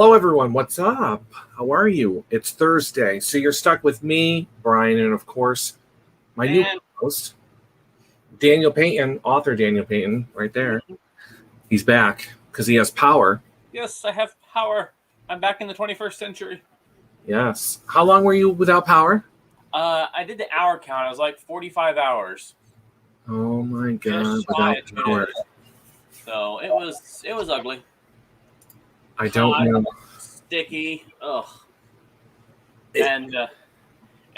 Hello, everyone. What's up? How are you? It's Thursday, so you're stuck with me, Brian, and of course, my new And host, Daniel Payton, author Daniel Payton, right there. He's back because he has power. yes, I have power. I'm back in the 21st century. Yes. How long were you without power? I did the hour count. It was like 45 hours, Oh my God, just shy without of 2 days. power. So it was ugly, I don't hot, know. sticky, ugh, It, and it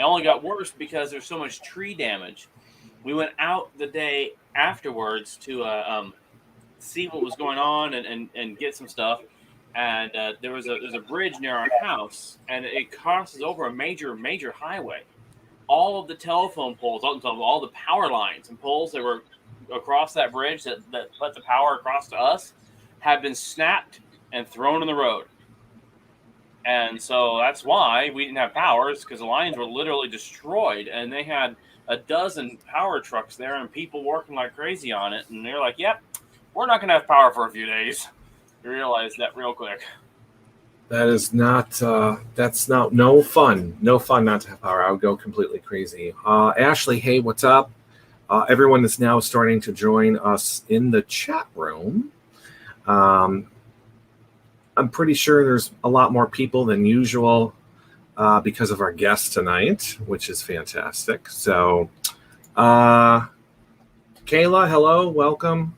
only got worse because there's so much tree damage. We went out the day afterwards to see what was going on and get some stuff. And there's a bridge near our house, and it crosses over a major highway. All of the telephone poles, all the power lines and poles that were across that bridge that let the power across to us have been snapped and thrown in the road. And so that's why we didn't have powers, because the lines were literally destroyed, and they had a dozen power trucks there and people working like crazy on it. And they're like, yep, we're not going to have power for a few days. We realized that real quick. that is not. That's not no fun. No fun not to have power. I would go completely crazy. Ashley, hey, what's up? Everyone is now starting to join us in the chat room. I'm pretty sure there's a lot more people than usual because of our guest tonight, which is fantastic. So, Kayla, hello, welcome.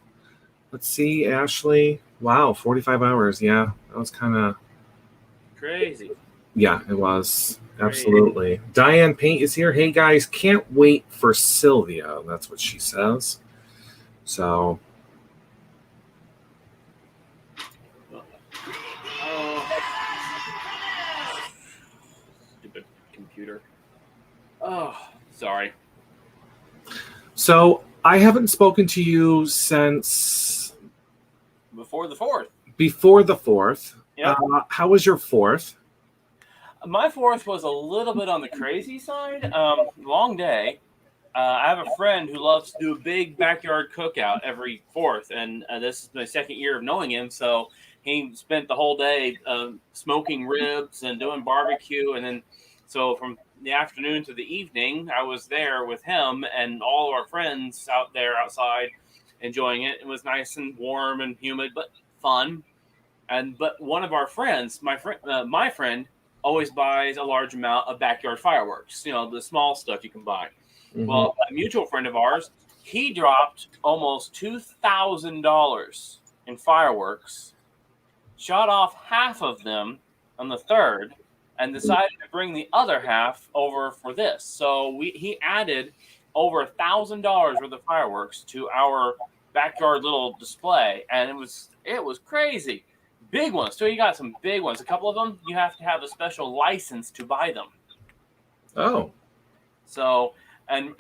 Let's see, Ashley. Wow, 45 hours. Yeah, that was kind of, Crazy. yeah, it was. Crazy. Absolutely. Diane Paint is here. Hey, guys, can't wait for Sylvia. That's what she says. So, Stupid computer. Oh, sorry. so I haven't spoken to you since Before the 4th. before the 4th. Yep. How was your 4th? My 4th was a little bit on the crazy side. Long day. I have a friend who loves to do a big backyard cookout every 4th, and this is my second year of knowing him. So he spent the whole day smoking ribs and doing barbecue, and then so from the afternoon to the evening, I was there with him and all of our friends out there outside enjoying it. It was nice and warm and humid, but fun. But one of our friends, my friend, always buys a large amount of backyard fireworks. You know, the small stuff you can buy. Mhm. Well, a mutual friend of ours, he dropped almost $2,000 in fireworks, shot off half of them on the 3rd, and decided to bring the other half over for this. So he added over $1,000 worth of fireworks to our backyard little display, and it was crazy. Big ones too. You got some big ones. A couple of them you have to have a special license to buy them. Oh, So, and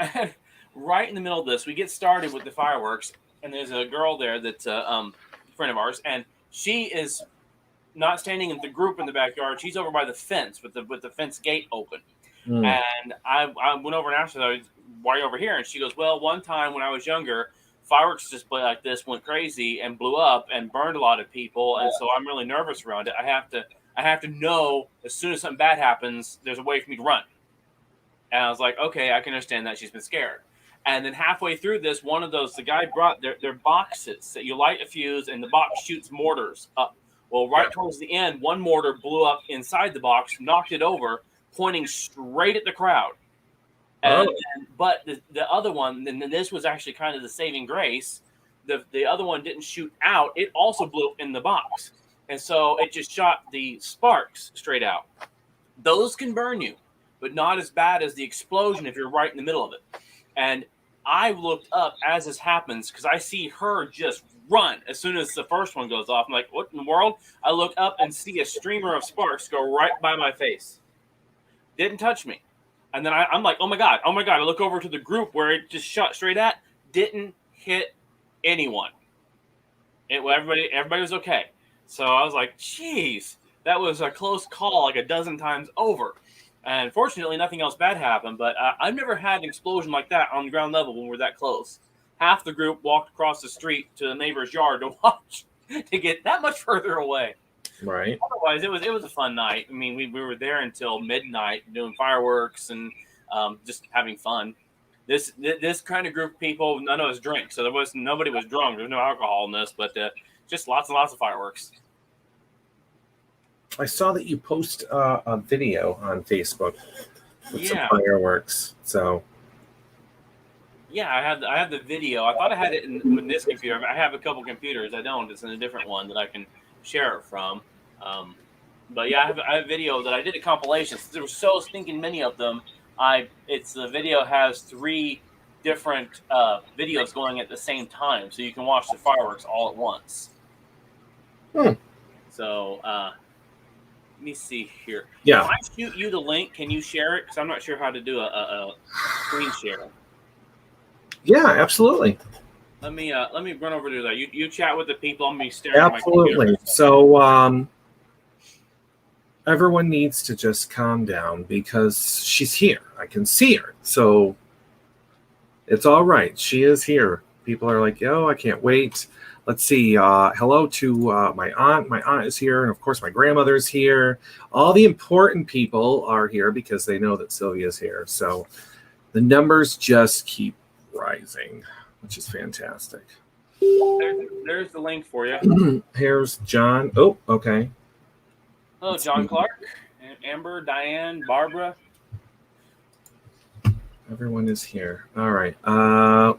right in the middle of this, we get started with the fireworks, and there's a girl there that's a friend of ours, and she is not standing in the group in the backyard. She's over by the fence with the fence gate open. mm. And I went over and asked her, why are you over here? And she goes, well, one time when I was younger, fireworks display like this went crazy and blew up and burned a lot of people, and so I'm really nervous around it. I have to know as soon as something bad happens, there's a way for me to run. And I was like, okay, I can understand that. She's been scared. And then halfway through this, the guy brought their boxes that you light a fuse and the box shoots mortars up. Well, right towards the end, one mortar blew up inside the box, knocked it over, pointing straight at the crowd. But the other one, and this was actually kind of the saving grace, the other one didn't shoot out. It also blew up in the box. And so it just shot the sparks straight out. Those can burn you, but not as bad as the explosion if you're right in the middle of it. And I looked up as this happens because I see her just run as soon as the first one goes off. I'm like, what in the world? I look up and see a streamer of sparks go right by my face. Didn't touch me. And then I'm like, oh my God. I look over to the group where it just shot straight at. Didn't hit anyone. Everybody was okay. So I was like, geez, that was a close call like a dozen times over. And fortunately, nothing else bad happened. But I've never had an explosion like that on the ground level when we're that close. Half the group walked across the street to the neighbor's yard to watch to get that much further away. Right. Otherwise, it was a fun night. I mean, we were there until midnight doing fireworks and just having fun. This kind of group of people, none of us drink, so nobody was drunk. There's no alcohol in this, but just lots and lots of fireworks. I saw that you post a video on Facebook with some Yeah. fireworks. So Yeah, I have the video. I thought I had it with this computer. I have a couple computers. I don't. It's in a different one that I can share it from. But yeah, I have video that I did a compilation. There were so stinking many of them. The video has 3 different videos going at the same time, so you can watch the fireworks all at once. So let me see here. yeah, If I shoot you the link, can you share it? Because I'm not sure how to do a screen share. yeah, absolutely. Let me run over to that. You chat with the people. I'm gonna be staring at my Absolutely. computer. So everyone needs to just calm down because she's here. I can see her. So it's all right. She is here. People are like, "Oh, I can't wait." Let's see. Hello to my aunt. My aunt is here. And of course, my grandmother's here. All the important people are here because they know that Sylvia's here. So the numbers just keep rising, which is fantastic. There's the link for you. Here's John. Oh, okay. Hello, John Clark, Amber, Diane, Barbara. Everyone is here. All right.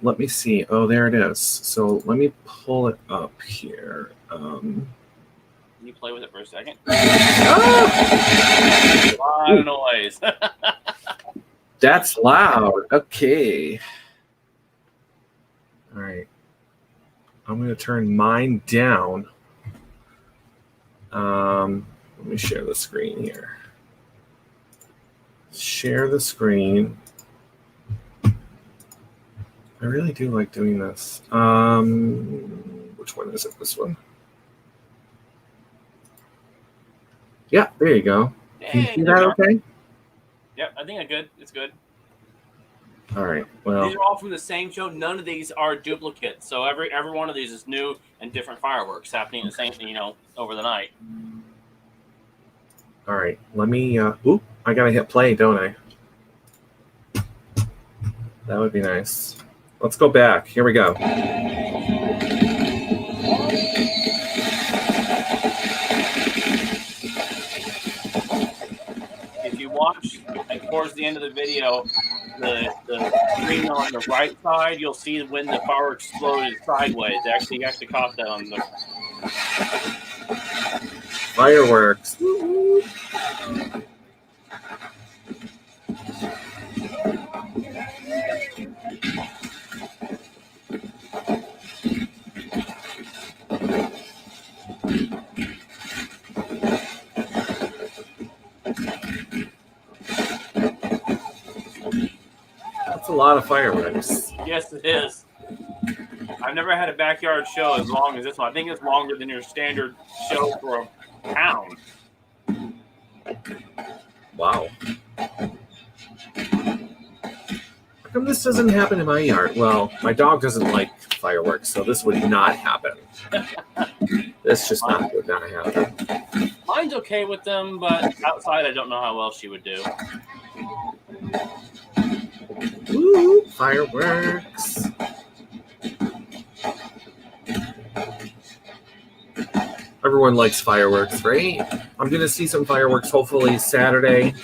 Let me see. Oh, there it is. So let me pull it up here. Can you play with it for a second? Ah! A lot of noise. That's loud. Okay. All right. I'm going to turn mine down. Let me share the screen here. Share the screen. I really do like doing this. Which one is it? This one? Yeah, there you go. Can you see that okay? Yep, I think it's good. All right. Well, these are all from the same show. None of these are duplicates. So every one of these is new and different fireworks happening the same, over the night. All right. Let me. I gotta hit play, don't I? That would be nice. Let's go back. Here we go. If you watch towards the end of the video, the screen on the right side, you'll see when the fireworks exploded sideways. You actually caught that on the Fireworks. That's a lot of fireworks. Yes, it is. I've never had a backyard show as long as this one. I think it's longer than your standard show for a town. Wow. How come this doesn't happen in my yard? Well, my dog doesn't like fireworks, so this would not happen. This just would not happen. Mine's okay with them, but outside I don't know how well she would do. Woo, fireworks. Everyone likes fireworks, right? I'm going to see some fireworks hopefully Saturday.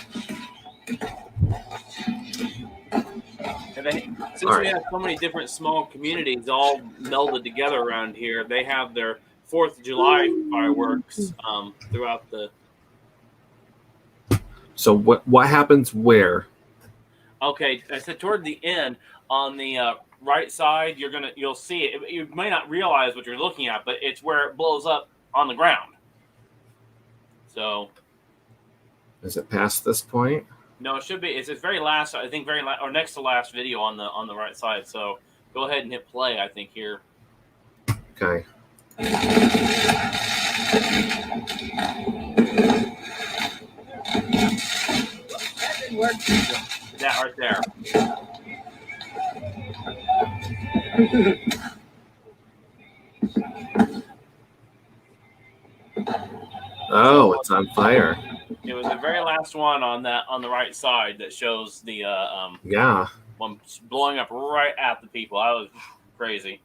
Since we have so many different small communities all melded together around here, they have their 4th of July fireworks throughout the... So what happens where? Okay, I said toward the end on the right side, you'll see it. You may not realize what you're looking at, but it's where it blows up on the ground. So, is it past this point? No, it should be. It's very last. I think or next to last video on the right side. So go ahead and hit play. I think here. Okay. That right there. Oh, it's on fire. It was the very last one on the right side that shows the Yeah. one blowing up right at the people. I was crazy.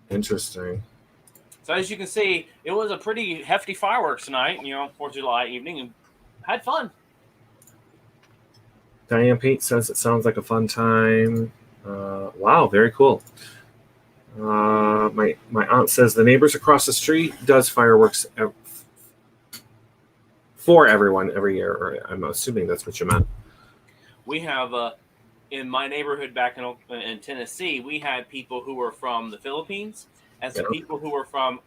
Interesting. So as you can see, it was a pretty hefty fireworks tonight. 4th of July evening, and had fun. Diane Pete says it sounds like a fun time. Wow, very cool. My aunt says the neighbors across the street does fireworks for everyone every year. Or I'm assuming that's what you meant. We have in my neighborhood back in Tennessee, we had people who were from the Philippines and some people who were from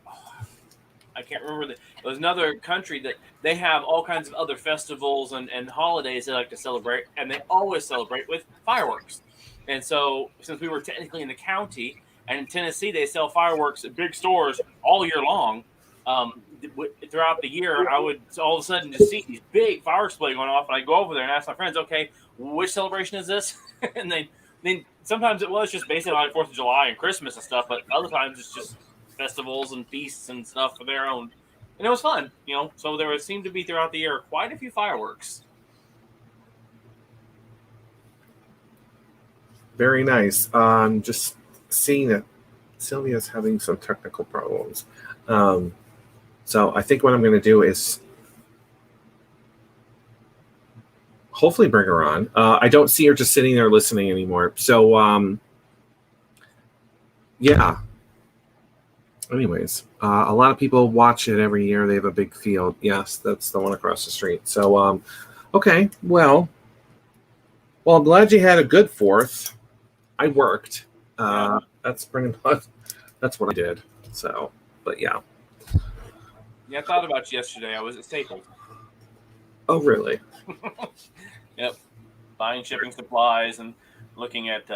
I can't remember. It was another country that they have all kinds of other festivals and holidays they like to celebrate, and they always celebrate with fireworks. And so, since we were technically in the county, and in Tennessee they sell fireworks at big stores all year long, throughout the year, I would all of a sudden just see these big fireworks going off, and I go over there and ask my friends, "Okay, which celebration is this?" And then sometimes it was just basically like 4th of July and Christmas and stuff, but other times it's just festivals and feasts and stuff for their own, and it was fun. So there seemed to be throughout the year quite a few fireworks. Very nice. Just seeing that Sylvia's having some technical problems. So I think what I'm going to do is hopefully bring her on. I don't see her just sitting there listening anymore. So, yeah. Anyways, a lot of people watch it every year. They have a big field. Yes, that's the one across the street. So, okay. Well, I'm glad you had a good 4th. I worked. That's pretty much that's what I did. So, but yeah. Yeah, I thought about you yesterday. I was at Staples. Oh, really? Yep. Buying shipping supplies and looking at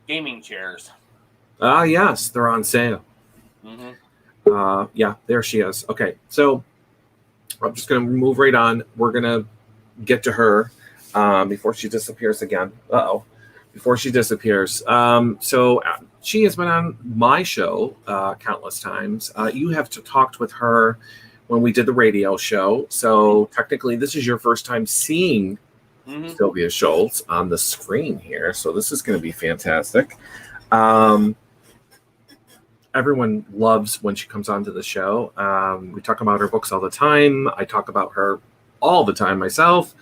gaming chairs. Yes, they're on sale. Mm-hmm. Yeah, there she is. Okay, so I'm just going to move right on. We're going to get to her before she disappears again. Before she disappears. So she has been on my show countless times. You have talked with her when we did the radio show. So technically, this is your first time seeing Sylvia Shults on the screen here. So this is going to be fantastic. Everyone loves when she comes onto the show. We talk about her books all the time. I talk about her all the time myself.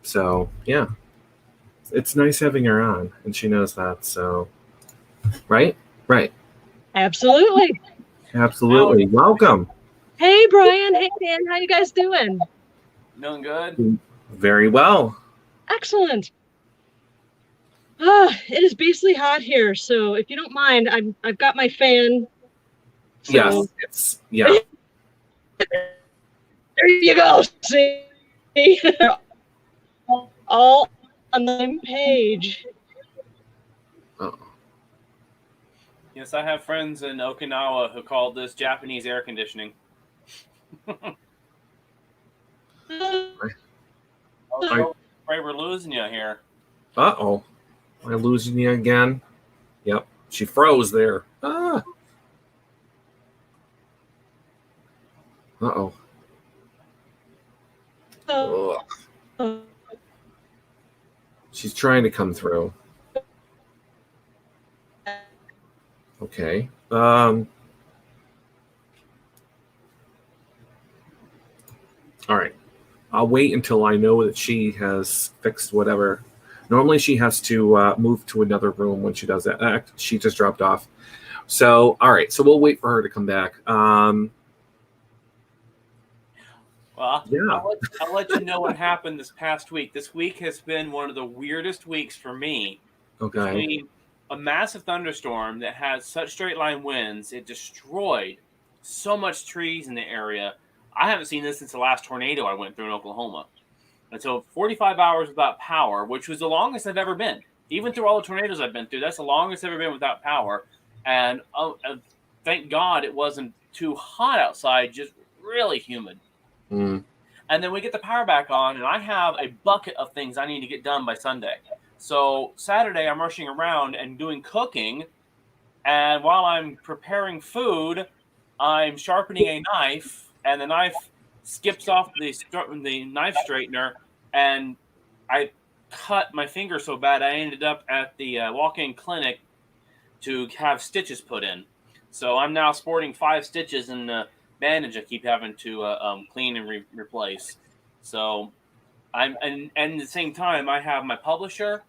So, yeah. It's nice having her on, and she knows that. So, right? Absolutely. Welcome. Hey, Brian. Hey, Dan. How you guys doing? Doing good. Very well. Excellent. It is beastly hot here, so if you don't mind, I've got my fan. So. Yes. Yeah. There you go. See, all on the same page. Uh-oh. Yes, I have friends in Okinawa who call this Japanese air conditioning. Afraid we're losing you here. Uh-oh. Am I losing you again? Yep. She froze there. Uh-oh. She's trying to come through. Okay. All right. I'll wait until I know that she has fixed whatever. Normally she has to move to another room when she does that. She just dropped off. So, all right. So we'll wait for her to come back. Well, yeah. I'll let you know what happened this past week. This week has been one of the weirdest weeks for me. Okay. Between a massive thunderstorm that had such straight line winds, it destroyed so much trees in the area. I haven't seen this since the last tornado I went through in Oklahoma. And so 45 hours without power, which was the longest I've ever been. Even through all the tornadoes I've been through, that's the longest I've ever been without power. And thank God it wasn't too hot outside, just really humid. Mm. And then we get the power back on, and I have a bucket of things I need to get done by Sunday. So Saturday, I'm rushing around and doing cooking. And while I'm preparing food, I'm sharpening a knife and the knife skips off the knife straightener, and I cut my finger so bad I ended up at the walk-in clinic to have stitches put in. So I'm now sporting 5 stitches and the bandage I keep having to clean and replace. So and at the same time I have my publisher,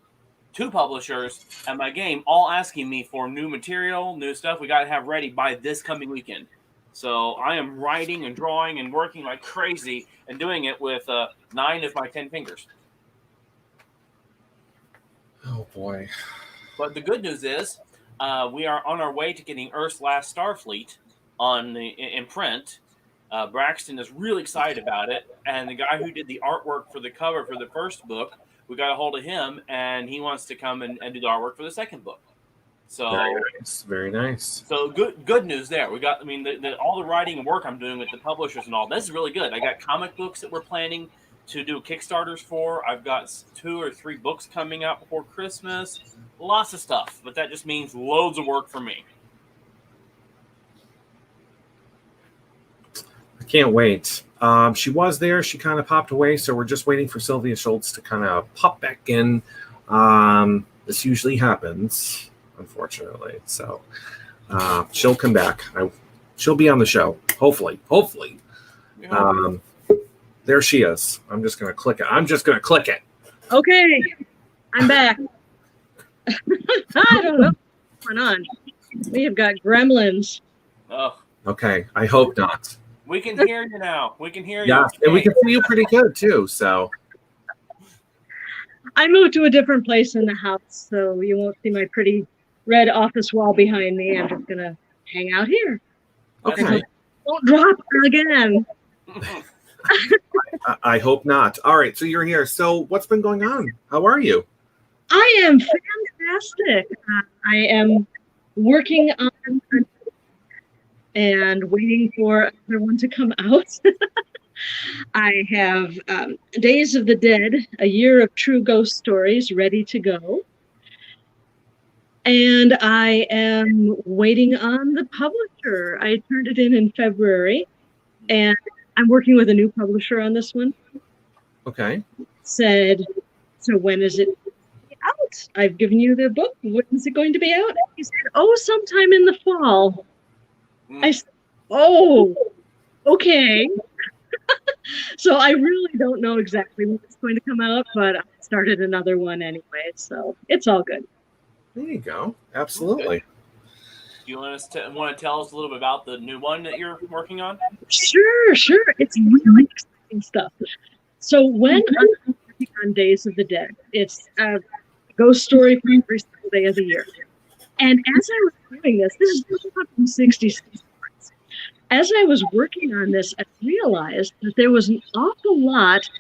2 publishers, and my game all asking me for new material, new stuff we got to have ready by this coming weekend. So I am writing and drawing and working like crazy and doing it with 9 of my 10 fingers. Oh boy. But the good news is we are on our way to getting Earth's Last Starfleet in print. Braxton is really excited about it, and the guy who did the artwork for the cover for the first book, we got a hold of him, and he wants to come and do the artwork for the second book. So very nice. So good news there. We got, I mean, all the writing and work I'm doing with the publishers and all this is really good. I got comic books that we're planning to do Kickstarters for. I've got 2 or 3 books coming out before Christmas. Lots of stuff, but that just means loads of work for me. I can't wait. She was there. She kind of popped away, so we're just waiting for Sylvia Shults to kind of pop back in. This usually happens, unfortunately. So she'll come back. She'll be on the show, hopefully. Yeah. There she is. I'm just going to click it. Okay, I'm back. I don't know what's going on. We have got gremlins. Oh, Okay, I hope not. we can hear you now. We can hear you. Yeah, and we can see you pretty good too. So I moved to a different place in the house, so you won't see my pretty red office wall behind me. I'm just going to hang out here. okay, Don't drop again. I hope not. All right, so you're here. So what's been going on? How are you? I am fantastic. I am working on and waiting for another one to come out. I have Days of the Dead, a year of true ghost stories ready to go. And I am waiting on the publisher. I turned it in February, and I'm working with a new publisher on this one. Okay. Said, so when is it out? I've given you the book. When is it going to be out? He said, oh, sometime in the fall. I said, oh, okay. So I really don't know exactly when it's going to come out, but I started another one anyway, so it's all good. There you go. Absolutely. Do you want to tell us a little bit about the new one that you're working on? Sure. It's really exciting stuff. So when I'm working on Days of the Dead, it's a ghost story for every single day of the year. And as I was doing this is 266 stories. As I was working on this, I realized that there were an awful lot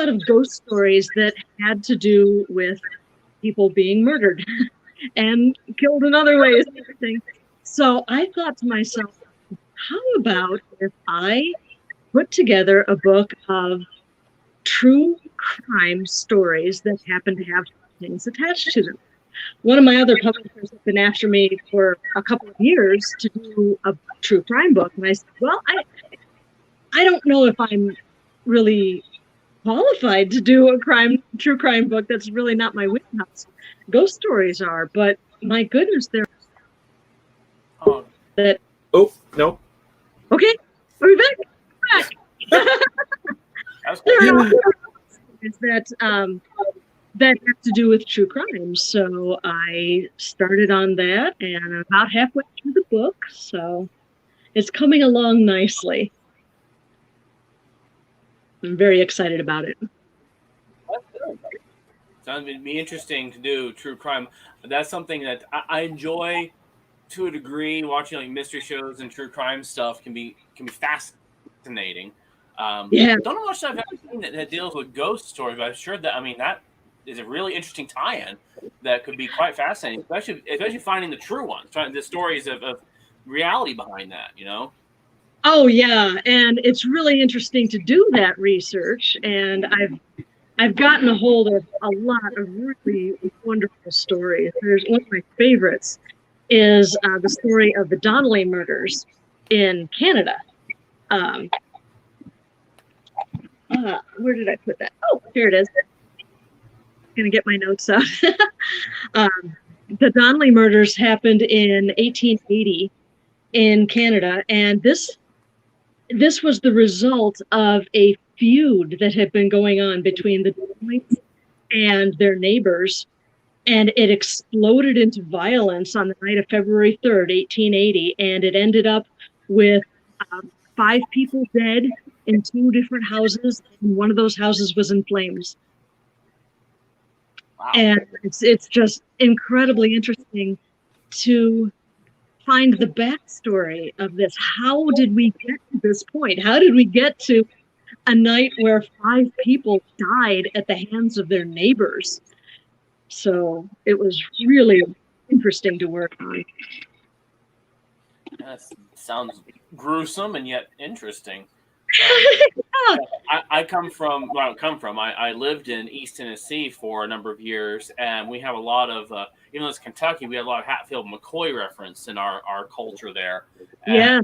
of ghost stories that had to do with people being murdered and killed in other ways and everything. So I thought to myself, how about if I put together a book of true crime stories that happen to have things attached to them? One of my other publishers has been after me for a couple of years to do a true crime book. And I said, well, I don't know if I'm really qualified to do a true crime book. That's really not my wheelhouse. Ghost stories are, but my goodness, they're that. Oh, no. Okay, are we back? There are stories that have to do with true crime. So I started on that, and I'm about halfway through the book, so it's coming along nicely. I'm very excited about it. Sounds to be interesting to do true crime. That's something that I enjoy to a degree. Watching like mystery shows and true crime stuff can be fascinating. Yeah. Don't know much I've ever seen that deals with ghost stories, but I'm sure that is a really interesting tie-in that could be quite fascinating, especially finding the true ones, the stories of reality behind that, you know? Oh yeah, and it's really interesting to do that research, and I've gotten a hold of a lot of really wonderful stories. There's one of my favorites is the story of the Donnelly murders in Canada. Where did I put that? Oh, here it is. Going to get my notes out. The Donnelly murders happened in 1880 in Canada, and this was the result of a feud that had been going on between the Donnellys and their neighbors, and it exploded into violence on the night of February 3rd, 1880, and it ended up with 5 people dead in 2 different houses, and one of those houses was in flames. Wow. And it's just incredibly interesting to find the backstory of this. How did we get to this point? How did we get to a night where 5 people died at the hands of their neighbors? So it was really interesting to work on. That sounds gruesome and yet interesting. Yeah. I lived in East Tennessee for a number of years, and we have a lot of, even though it's Kentucky, we have a lot of Hatfield McCoy reference in our culture there. Yeah.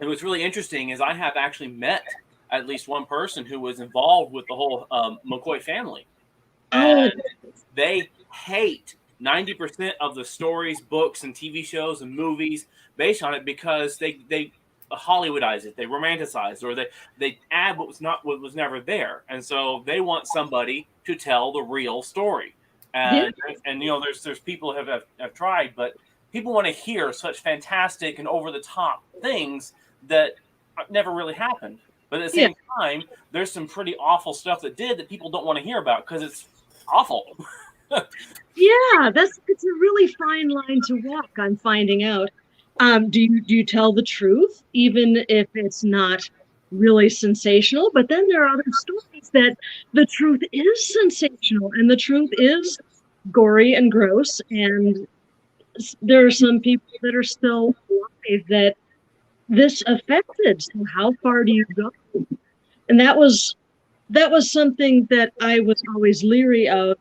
And what's really interesting is I have actually met at least one person who was involved with the whole McCoy family. And they hate 90% of the stories, books, and TV shows and movies based on it because they Hollywoodize it, they romanticize it, or they add what was never there, and so they want somebody to tell the real story. And there's people who have tried, but people want to hear such fantastic and over the top things that never really happened. But at the same time, there's some pretty awful stuff that people don't want to hear about because it's awful. Yeah, it's a really fine line to walk on finding out. Do you tell the truth, even if it's not really sensational? But then there are other stories that the truth is sensational and the truth is gory and gross. And there are some people that are still alive that this affected. So how far do you go? And that was something that I was always leery of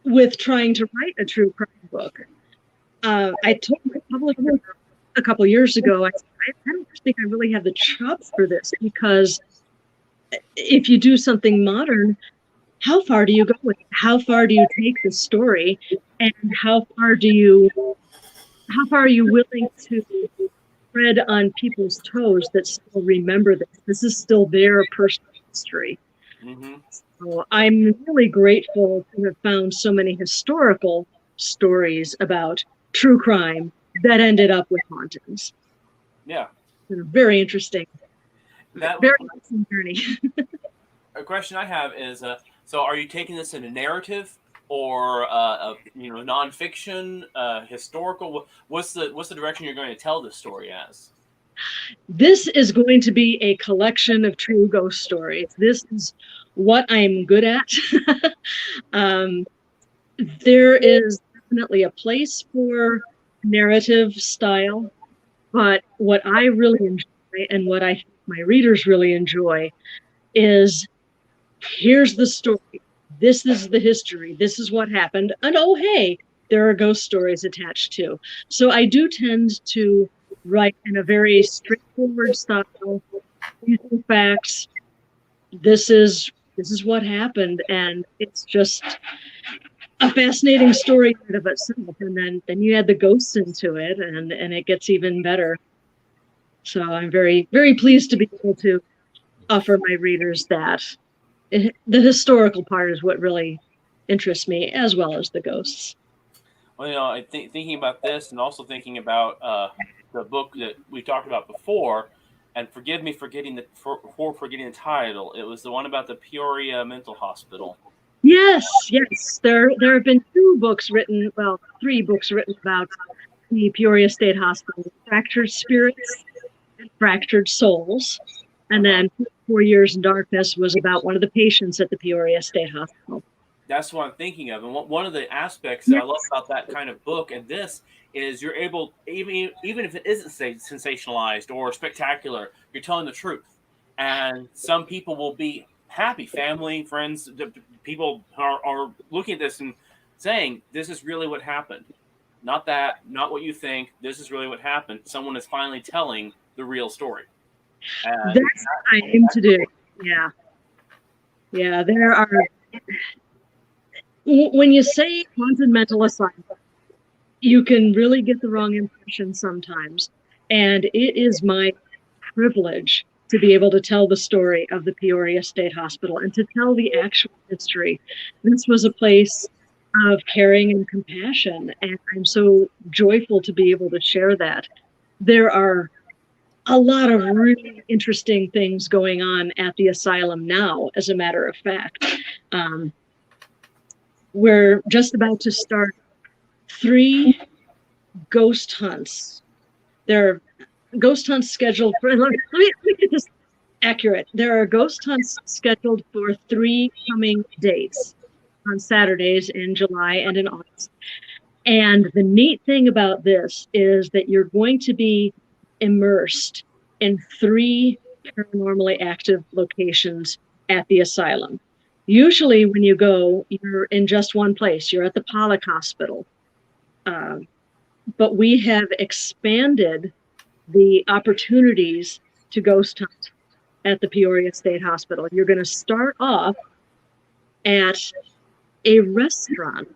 with trying to write a true crime book. I told my publisher a couple years ago, I don't think I really have the chops for this, because if you do something modern, how far do you go with it? How far do you take the story, and how far are you willing to tread on people's toes that still remember this? This is still their personal history. Mm-hmm. So I'm really grateful to have found so many historical stories about true crime that ended up with hauntings. Yeah. Very interesting. Very interesting journey. A question I have is, so are you taking this in a narrative or nonfiction, historical? What's the direction you're going to tell this story as? This is going to be a collection of true ghost stories. This is what I'm good at. There is definitely a place for narrative style, but what I really enjoy and what I think my readers really enjoy is, here's the story. This is the history. This is what happened. And oh, hey, there are ghost stories attached too. So I do tend to write in a very straightforward style, using facts. This is what happened, and it's just a fascinating story in of itself. And then you add the ghosts into it, and it gets even better. So I'm very, very pleased to be able to offer my readers that. The historical part is what really interests me, as well as the ghosts. Well, I think thinking about this, and also thinking about the book that we talked about before, and forgive me for forgetting the title. It was the one about the Peoria Mental Hospital. Yes. There have been 3 books written about the Peoria State Hospital: Fractured Spirits, Fractured Souls, and then 4 Years in Darkness was about one of the patients at the Peoria State Hospital. That's what I'm thinking of. And one of the aspects that I love about that kind of book and this is you're able, even if it isn't sensationalized or spectacular, you're telling the truth. And some people will be happy, family, friends, people are looking at this and saying, this is really what happened. not that, not what you think. This is really what happened. Someone is finally telling the real story. That's what I aim to do. Yeah. Yeah, there are, when you say haunted mental asylum, you can really get the wrong impression sometimes. And it is my privilege to be able to tell the story of the Peoria State Hospital and to tell the actual history. This was a place of caring and compassion, and I'm so joyful to be able to share that. There are a lot of really interesting things going on at the asylum now, as a matter of fact. We're just about to start 3 ghost hunts. There are ghost hunts scheduled for, let me get this accurate. There are ghost hunts scheduled for 3 coming dates on Saturdays in July and in August. And the neat thing about this is that you're going to be immersed in 3 paranormally active locations at the asylum. Usually when you go, you're in just one place. You're at the Pollock Hospital. But we have expanded the opportunities to ghost hunt at the Peoria State Hospital. You're going to start off at a restaurant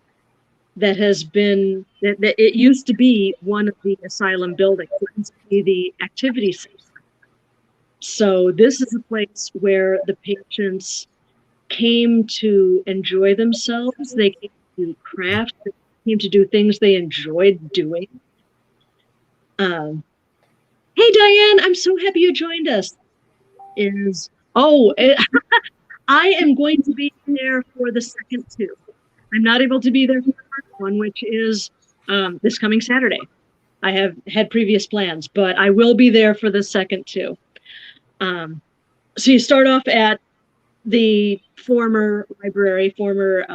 that has been, that it used to be one of the asylum buildings. It used to be the activity center. So this is a place where the patients came to enjoy themselves. They came to craft, they came to do things they enjoyed doing. Hey Diane, I'm so happy you joined us. I am going to be there for the second 2. I'm not able to be there for the first one, which is this coming Saturday. I have had previous plans, but I will be there for the second 2. So you start off at the former library, former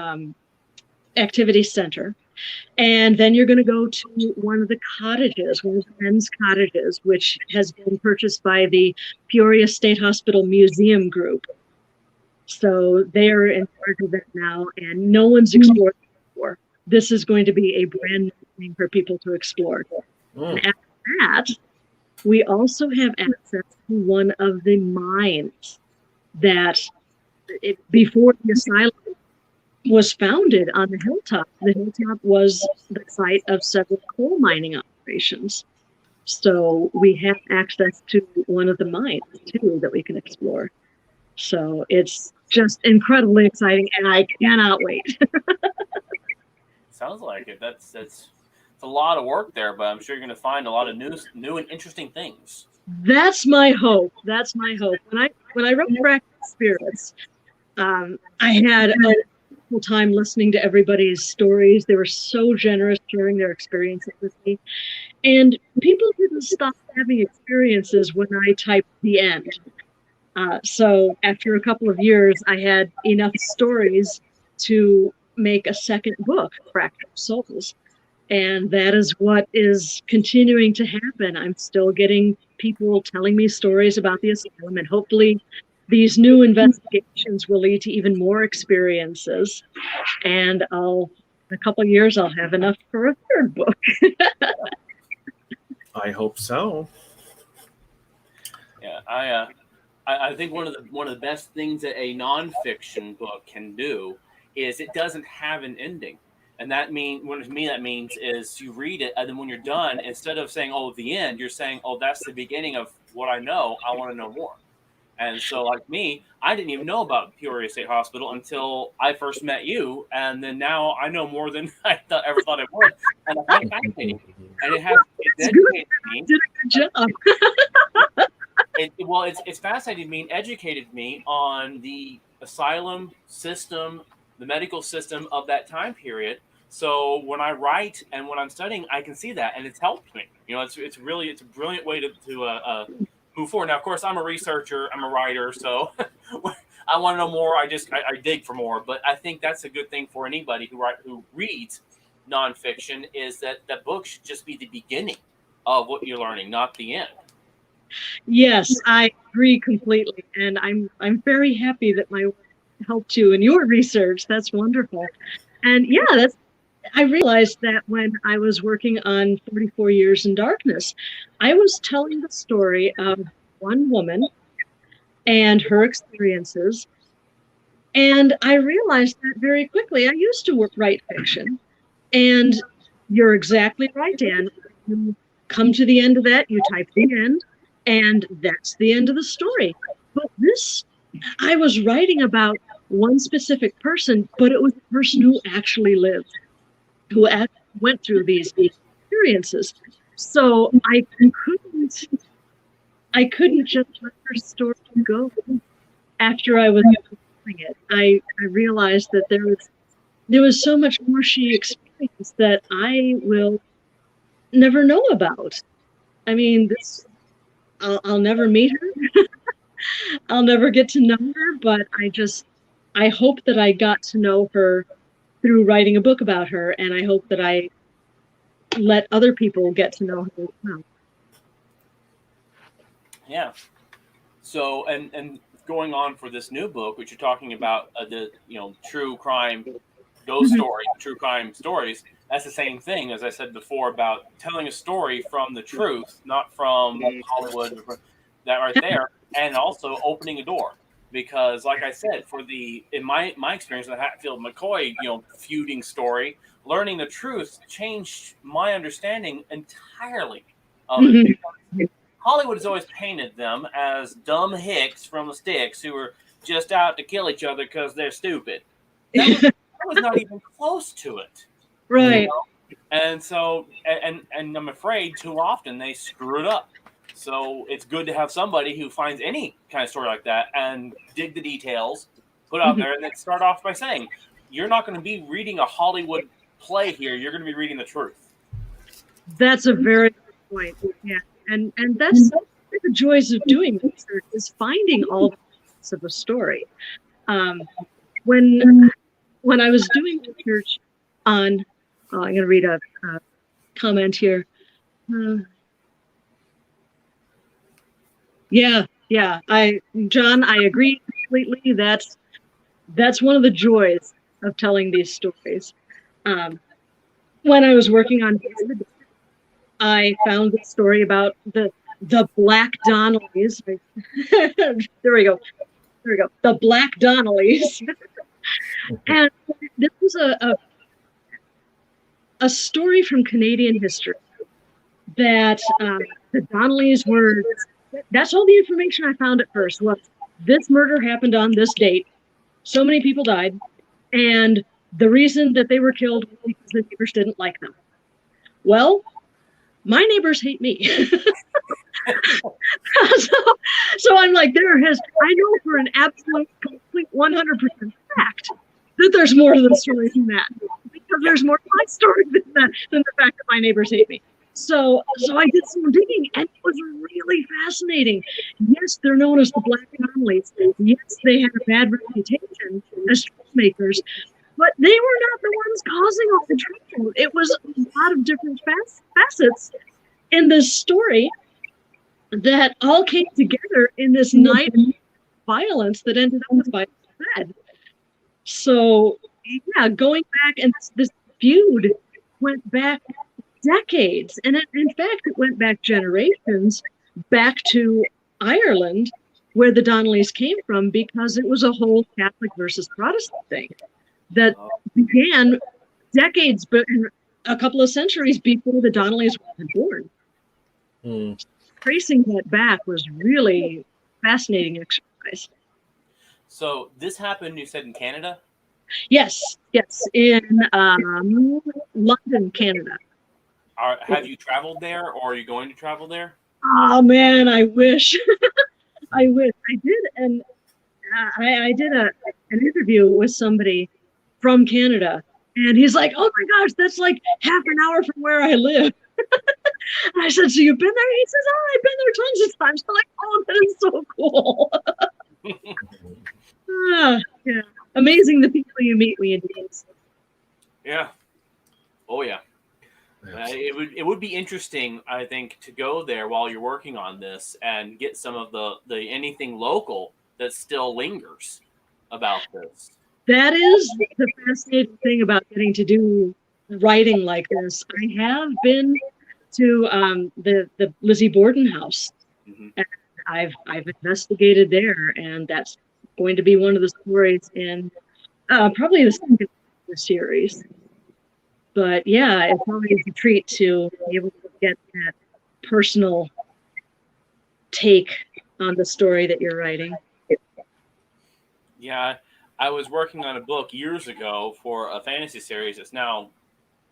activity center, and then you're going to go to one of the cottages, one of the men's cottages, which has been purchased by the Peoria State Hospital Museum Group. So they are in charge of that now, and no one's explored it before. This is going to be a brand new thing for people to explore. And after that, we also have access to one of the mines that, before the asylum was founded on the hilltop. The hilltop was the site of several coal mining operations. So we have access to one of the mines, too, that we can explore. So it's just incredibly exciting, and I cannot wait. Sounds like it. That's a lot of work there, but I'm sure you're going to find a lot of new and interesting things. That's my hope. That's my hope. When I wrote Practical Spirits, I had a wonderful time listening to everybody's stories. They were so generous sharing their experiences with me. And people didn't stop having experiences when I typed the end. So after a couple of years, I had enough stories to make a second book, Fractal Souls. And that is what is continuing to happen. I'm still getting people telling me stories about the asylum, and hopefully these new investigations will lead to even more experiences. And in a couple of years, I'll have enough for a third book. I hope so. Yeah, I think one of the best things that a nonfiction book can do is it doesn't have an ending. And that means is you read it, and then when you're done, instead of saying, "Oh, the end," you're saying, "Oh, that's the beginning of what I know. I want to know more." And so, like me, I didn't even know about Peoria State Hospital until I first met you, and then now I know more than I ever thought I would. And I find it fascinating, and it's educated me. Did a good job. It's fascinated me and educated me on the asylum system, the medical system of that time period. So when I write and when I'm studying, I can see that, and it's helped me. You know, it's a brilliant way to move forward. Now, of course, I'm a researcher, I'm a writer, so I want to know more. I dig for more. But I think that's a good thing for anybody who reads nonfiction, is that book should just be the beginning of what you're learning, not the end. Yes, I agree completely, and I'm very happy that my work helped you in your research. That's wonderful. And yeah, I realized that when I was working on 44 Years in Darkness, I was telling the story of one woman and her experiences. And I realized that very quickly. I used to write fiction. And you're exactly right, Dan. You come to the end of that, you type the end, and that's the end of the story. But this, I was writing about one specific person, but it was a person who actually lived, who went through these experiences. So I couldn't just let her story go. After I was doing it, I realized that there was so much more she experienced that I will never know about. I mean, I'll never meet her. I'll never get to know her, but I hope that I got to know her through writing a book about her, and I hope that I let other people get to know her as well. Yeah. So, and going on for this new book, which you're talking about, the true crime ghost story, true crime stories. That's the same thing as I said before about telling a story from the truth, not from Hollywood. That right there, and also opening a door. Because, like I said, in my experience with the Hatfield McCoy feuding story, learning the truth changed my understanding entirely of it. Hollywood has always painted them as dumb hicks from the sticks who are just out to kill each other because they're stupid. That was not even close to it. Right. And so, and I'm afraid too often they screw it up. So it's good to have somebody who finds any kind of story like that and dig the details, put out there, and then start off by saying, you're not going to be reading a Hollywood play here. You're going to be reading the truth. That's a very good point. Yeah. And that's the joys of doing research, is finding all the parts of a story. When I was doing research on, I'm going to read a comment here. Yeah, John, I agree completely. That's one of the joys of telling these stories. When I was working on David, I found the story about the Black Donnellys. There we go. The Black Donnellys. And this was a story from Canadian history that the Donnellys were. That's all the information I found at first. Was this murder happened on this date? So many people died, and the reason that they were killed was because the neighbors didn't like them. Well, my neighbors hate me. so I'm like, I know for an absolute, complete 100% fact that there's more to the story than that. Because there's more to my story than the fact that my neighbors hate me. So I did some digging, and it was really fascinating. Yes, they're known as the Black Donnellys. Yes, they had a bad reputation as troublemakers, but they were not the ones causing all the trouble. It was a lot of different facets in this story that all came together in this night of violence that ended up with violence spread. So, yeah, going back, and this feud went back decades, and in fact, it went back generations, back to Ireland, where the Donnellys came from, because it was a whole Catholic versus Protestant thing that began decades, but a couple of centuries before the Donnellys were born. Tracing that back was really fascinating exercise. So this happened, you said, in Canada? Yes, in London, Canada. Have you traveled there, or are you going to travel there? Oh man, I wish. I wish I did, and I did an interview with somebody from Canada, and he's like, "Oh my gosh, that's like half an hour from where I live." And I said, "So you've been there?" He says, "Oh, I've been there tons of times." I'm like, "Oh, that is so cool." Yeah, amazing the people you meet when you do this. Yeah. Oh yeah. It would be interesting, I think, to go there while you're working on this and get some of the anything local that still lingers about this. That is the fascinating thing about getting to do writing like this, I have been to the Lizzie Borden house. Mm-hmm. And I've investigated there, and that's going to be one of the stories in probably the second of the series. But yeah, it's always a treat to be able to get that personal take on the story that you're writing. Yeah, I was working on a book years ago for a fantasy series that's now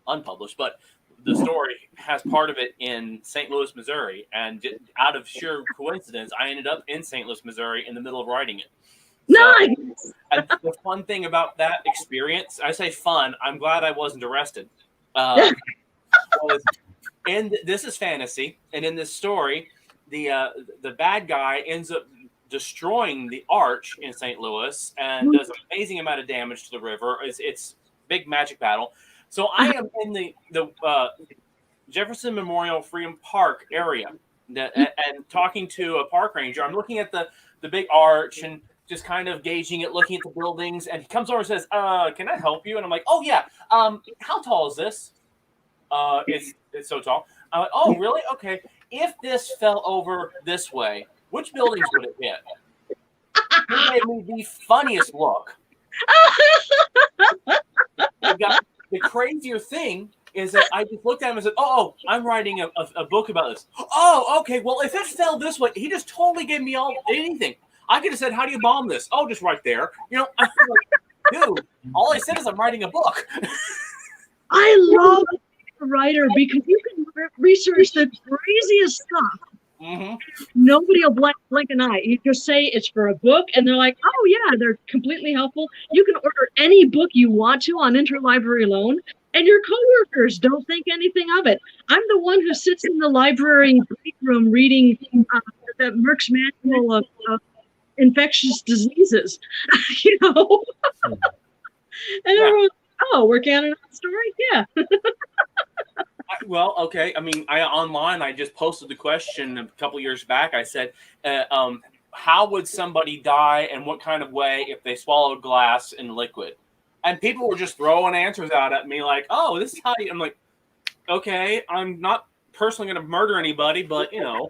unpublished, but the story has part of it in St. Louis, Missouri, and out of sheer coincidence, I ended up in St. Louis, Missouri, in the middle of writing it. So, Nice. and the fun thing about that experience, I say fun, I'm glad I wasn't arrested. Was, and this is fantasy, and in this story, the bad guy ends up destroying the arch in St. Louis and does an amazing amount of damage to the river. It's big magic battle. So I am in the Jefferson Memorial Freedom Park area and talking to a park ranger. I'm looking at the big arch and just kind of gauging it, looking at the buildings. And he comes over and says, can I help you? And I'm like, oh, yeah. How tall is this? It's so tall. I'm like, oh, really? Okay. If this fell over this way, which buildings would it hit? He gave me the funniest look. The crazier thing is that I just looked at him and said, oh, I'm writing a book about this. Oh, okay. Well, if it fell this way, he just totally gave me anything. I could have said, how do you bomb this? Oh, just right there. You know, I feel like, dude, all I said is I'm writing a book. I love a writer because you can research the craziest stuff. Mm-hmm. Nobody will blink an eye. You just say it's for a book, and they're like, oh, yeah, they're completely helpful. You can order any book you want to on Interlibrary Loan, and your coworkers don't think anything of it. I'm the one who sits in the library break room reading the Merck's Manual of infectious diseases, you know? And everyone's, oh, working on another story? Yeah. Well, okay. I mean, online, I just posted the question a couple years back. I said, how would somebody die and what kind of way if they swallowed glass in liquid? And people were just throwing answers out at me like, oh, this is how you... I'm like, okay, I'm not personally going to murder anybody, but, you know...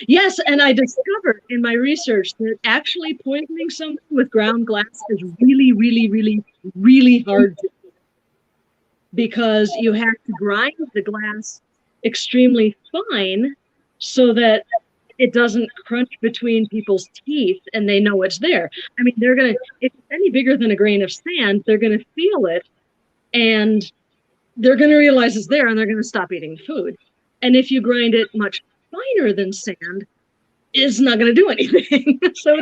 Yes, and I discovered in my research that actually poisoning someone with ground glass is really, really, really, really hard to do because you have to grind the glass extremely fine so that it doesn't crunch between people's teeth and they know it's there. I mean, they're going to, if it's any bigger than a grain of sand, they're going to feel it and they're going to realize it's there and they're going to stop eating food. And if you grind it much finer than sand, is not going to do anything. So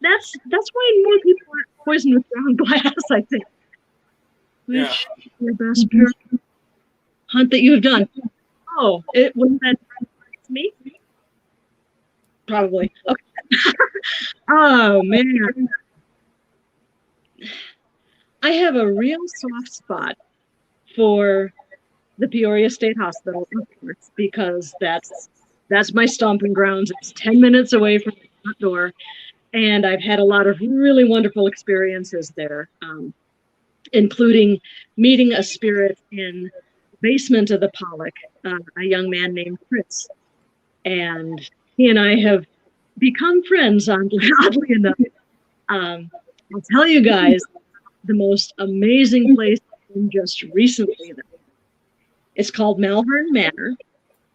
that's why more people are poisoned with ground glass, I think. Which is the best hunt that you have done. Oh, wasn't that me? Probably. Okay. Oh man. I have a real soft spot for the Peoria State Hospital, of course, because that's my stomping grounds. It's 10 minutes away from the front door, and I've had a lot of really wonderful experiences there, including meeting a spirit in the basement of the Pollock, a young man named Chris, and he and I have become friends, oddly enough. I'll tell you guys, the most amazing place just recently. It's called Malvern Manor,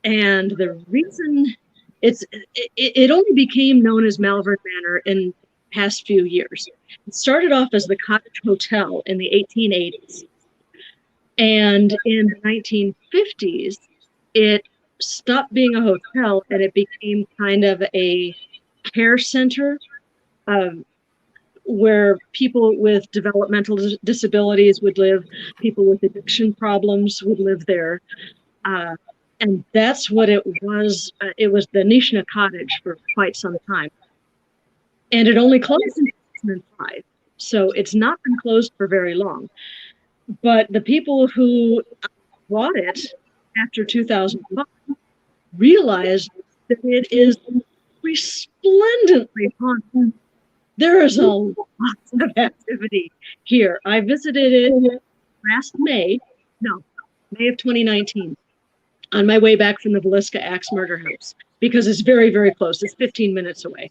and the reason it only became known as Malvern Manor in the past few years. It started off as the Cottage Hotel in the 1880s, and in the 1950s, it stopped being a hotel and it became kind of a care center where people with developmental disabilities would live, people with addiction problems would live there. And that's what it was. It was the Nishna Cottage for quite some time. And it only closed in 2005. So it's not been closed for very long. But the people who bought it after 2005 realized that it is resplendently haunted. There is a lot of activity here. I visited it last May of 2019, on my way back from the Villisca Axe Murder House, because it's very, very close. It's 15 minutes away.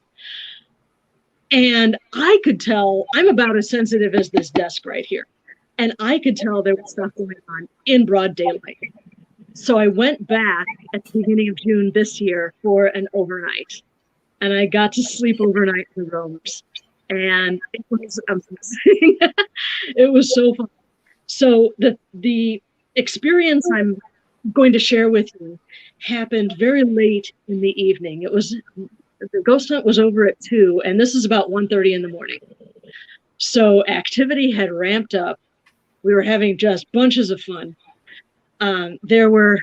And I could tell, I'm about as sensitive as this desk right here. And I could tell there was stuff going on in broad daylight. So I went back at the beginning of June this year for an overnight. And I got to sleep overnight in the rooms. And it was amazing. It was so fun. So the experience I'm going to share with you happened very late in the evening. It was, the ghost hunt was over at 2, and this is about 1:30 in the morning. So activity had ramped up. We were having just bunches of fun. There were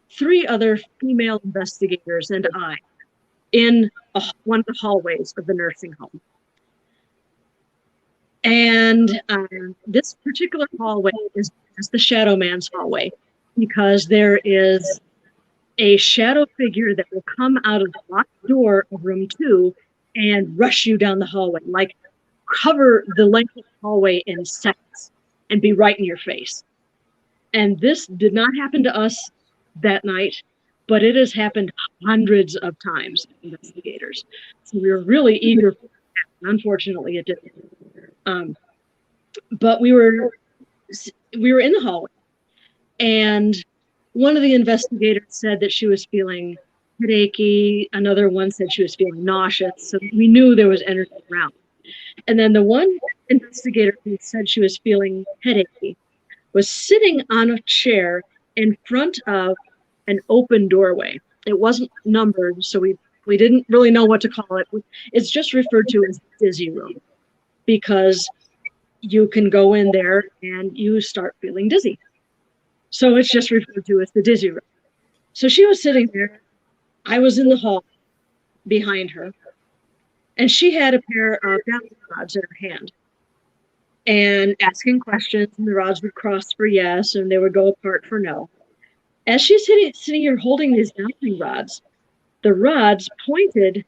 3 other female investigators and I in one of the hallways of the nursing home. And this particular hallway is the Shadow Man's hallway, because there is a shadow figure that will come out of the locked door of room 2 and rush you down the hallway, like cover the length of the hallway in seconds and be right in your face. And this did not happen to us that night, but it has happened hundreds of times to investigators. So we were really eager for that. Unfortunately, it didn't. But we were in the hallway, and one of the investigators said that she was feeling headachy. Another one said she was feeling nauseous. So we knew there was energy around. And then the one investigator who said she was feeling headachy was sitting on a chair in front of an open doorway. It wasn't numbered, so we didn't really know what to call it. It's just referred to as the dizzy room, because you can go in there and you start feeling dizzy. So it's just referred to as the dizzy room. So she was sitting there. I was in the hall behind her, and she had a pair of balance rods in her hand and asking questions, and the rods would cross for yes, and they would go apart for no. As she's sitting here holding these balancing rods, the rods pointed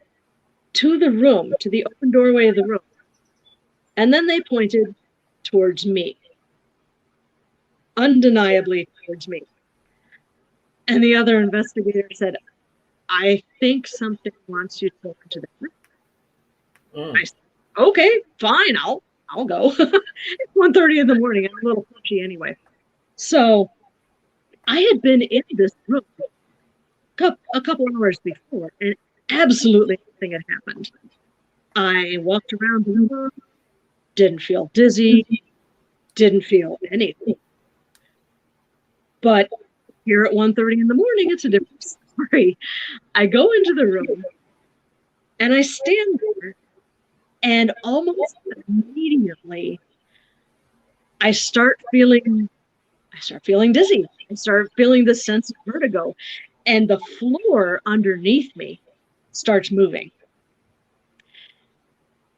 to the room, to the open doorway of the room. And then they pointed towards me. Undeniably towards me. And the other investigator said, I think something wants you to go into the room. I said, okay, fine, I'll go. It's 1:30 in the morning. I'm a little pushy anyway. So I had been in this room a couple hours before, and absolutely nothing had happened. I walked around the room, didn't feel dizzy, didn't feel anything. But here at 1:30 in the morning, it's a different story. I go into the room, and I stand there, and almost immediately, I start feeling dizzy. I start feeling this sense of vertigo, and the floor underneath me starts moving.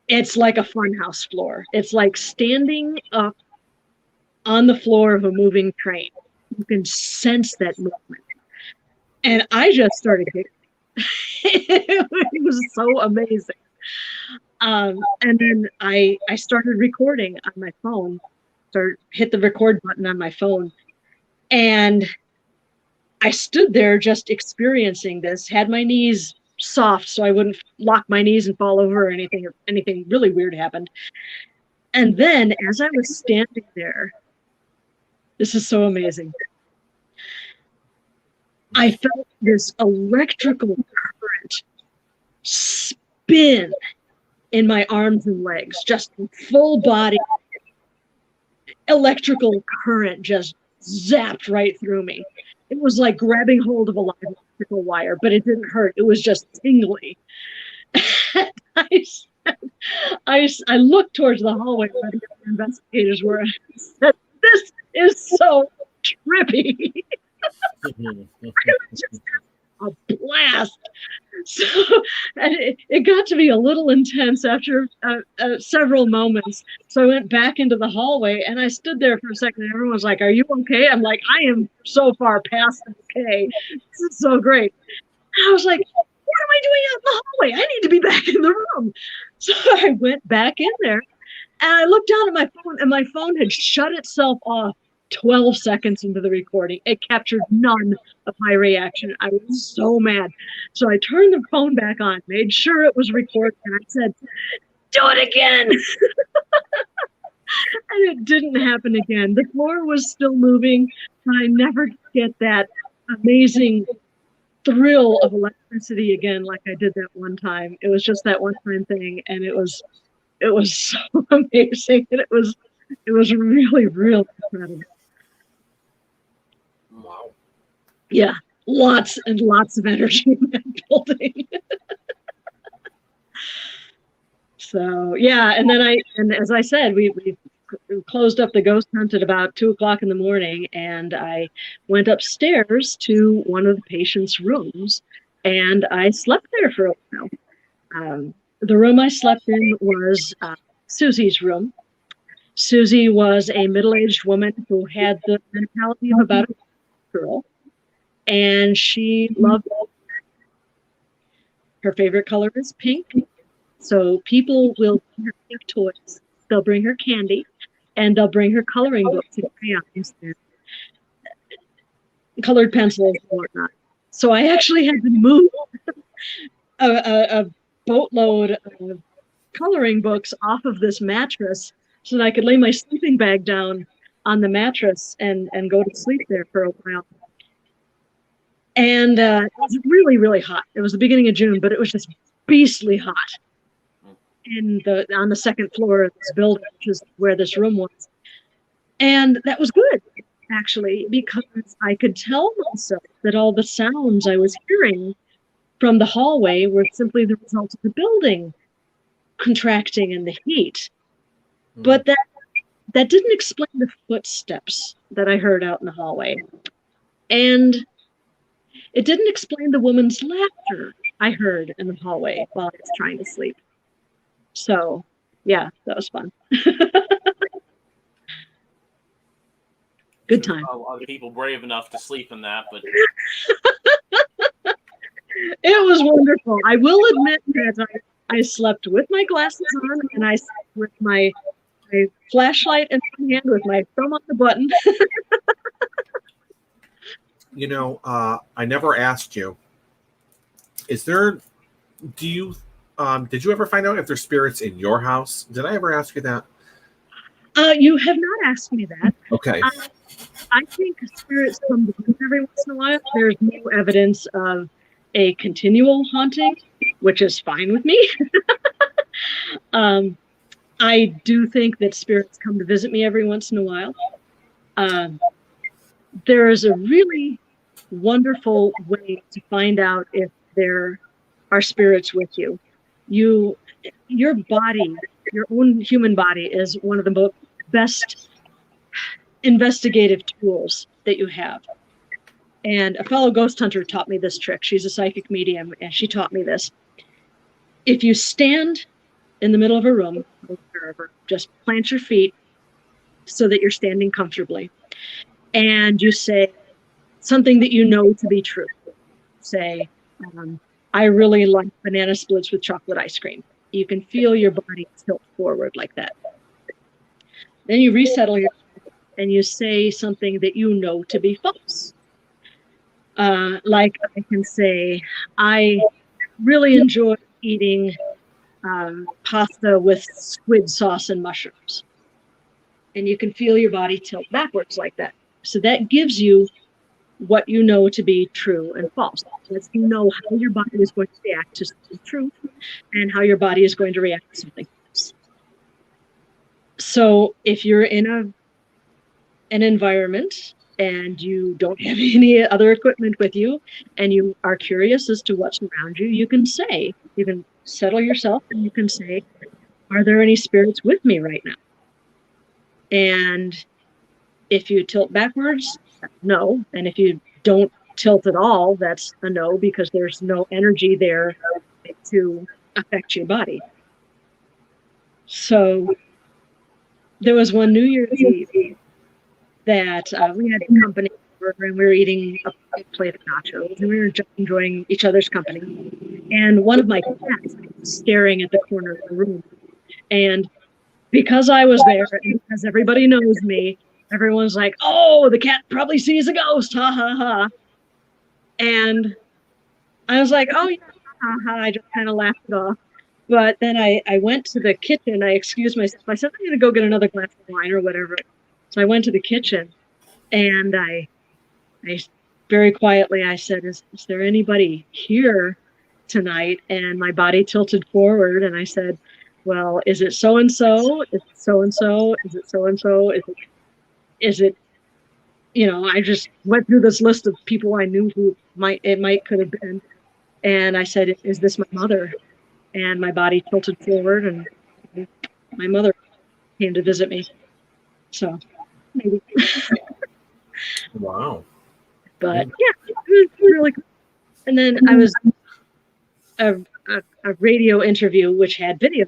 It's like a funhouse floor. It's like standing up on the floor of a moving train. You can sense that movement. And I just started kicking. It was so amazing. And then I started recording on my phone, hit the record button on my phone. And I stood there just experiencing this, had my knees soft so I wouldn't lock my knees and fall over or anything really weird happened. And then as I was standing there, this is so amazing, I felt this electrical current spin in my arms and legs, just full body electrical current just zapped right through me. It was like grabbing hold of a live electrical wire, but it didn't hurt. It was just tingly. I looked towards the hallway where the other investigators were, and I said, this is so trippy. It was just a blast. So it got to be a little intense after several moments. So I went back into the hallway, and I stood there for a second, and everyone was like, are you okay? I'm like, I am so far past okay. This is so great. And I was like, what am I doing out in the hallway? I need to be back in the room. So I went back in there, And I looked down at my phone, and my phone had shut itself off 12 seconds into the recording. It captured none of my reaction. I was so mad. So I turned the phone back on, made sure it was recorded, and I said, "Do it again." And it didn't happen again. The floor was still moving, but I never get that amazing thrill of electricity again like I did that one time. It was just that one time thing, and it was so amazing, and it was really, really incredible. Wow. Yeah, lots and lots of energy in that building. So yeah, and then as I said, we closed up the ghost hunt at about 2:00 in the morning, and I went upstairs to one of the patients' rooms, and I slept there for a while. The room I slept in was Susie's room. Susie was a middle-aged woman who had the mentality of about a girl, and she loved her favorite color is pink. So people will bring her pink toys, they'll bring her candy, and they'll bring her coloring books and crayons and colored pencils and whatnot. So I actually had to move a boatload of coloring books off of this mattress so that I could lay my sleeping bag down on the mattress and go to sleep there for a while. And it was really, really hot. It was the beginning of June, but it was just beastly hot on the second floor of this building, which is where this room was. And that was good, actually, because I could tell myself that all the sounds I was hearing from the hallway were simply the result of the building contracting in the heat. But that didn't explain the footsteps that I heard out in the hallway. And it didn't explain the woman's laughter I heard in the hallway while I was trying to sleep. So, yeah, that was fun. Good time. A lot of people brave enough to sleep in that, but it was wonderful. I will admit that I slept with my glasses on, and I slept with my flashlight in my hand with my thumb on the button. You know, I never asked you. Did you ever find out if there's spirits in your house? Did I ever ask you that? You have not asked me that. Okay. I think spirits come to visit every once in a while. There's no evidence of a continual haunting, which is fine with me. I do think that spirits come to visit me every once in a while. There is a really wonderful way to find out if there are spirits with you. Your body, your own human body, is one of the best investigative tools that you have. And a fellow ghost hunter taught me this trick. She's a psychic medium, and she taught me this. If you stand in the middle of a room, wherever, just plant your feet so that you're standing comfortably, and you say something that you know to be true. Say, I really like banana splits with chocolate ice cream. You can feel your body tilt forward like that. Then you resettle yourself and you say something that you know to be false. Like I can say, I really enjoy eating pasta with squid sauce and mushrooms. And you can feel your body tilt backwards like that. So that gives you what you know to be true and false. Lets you know how your body is going to react to something true and how your body is going to react to something false. So if you're in an environment and you don't have any other equipment with you and you are curious as to what's around you, you can settle yourself and you can say, are there any spirits with me right now? And if you tilt backwards, no. And if you don't tilt at all, that's a no, because there's no energy there to affect your body. So there was one New Year's Eve that we had company over and we were eating a plate of nachos and we were just enjoying each other's company. And one of my cats was staring at the corner of the room. And because I was there and because everybody knows me, everyone's like, oh, the cat probably sees a ghost. Ha ha ha. And I was like, oh, yeah, ha ha. I just kind of laughed it off. But then I went to the kitchen. I excused myself. I said, I'm going to go get another glass of wine or whatever. So I went to the kitchen and I very quietly, I said, is there anybody here tonight? And my body tilted forward and I said, well, is it so-and-so? Is it so-and-so? Is it so-and-so? Is it, I just went through this list of people I knew who could have been. And I said, is this my mother? And my body tilted forward and my mother came to visit me. So maybe. Wow. But yeah, it was really cool. And then I was a radio interview, which had video,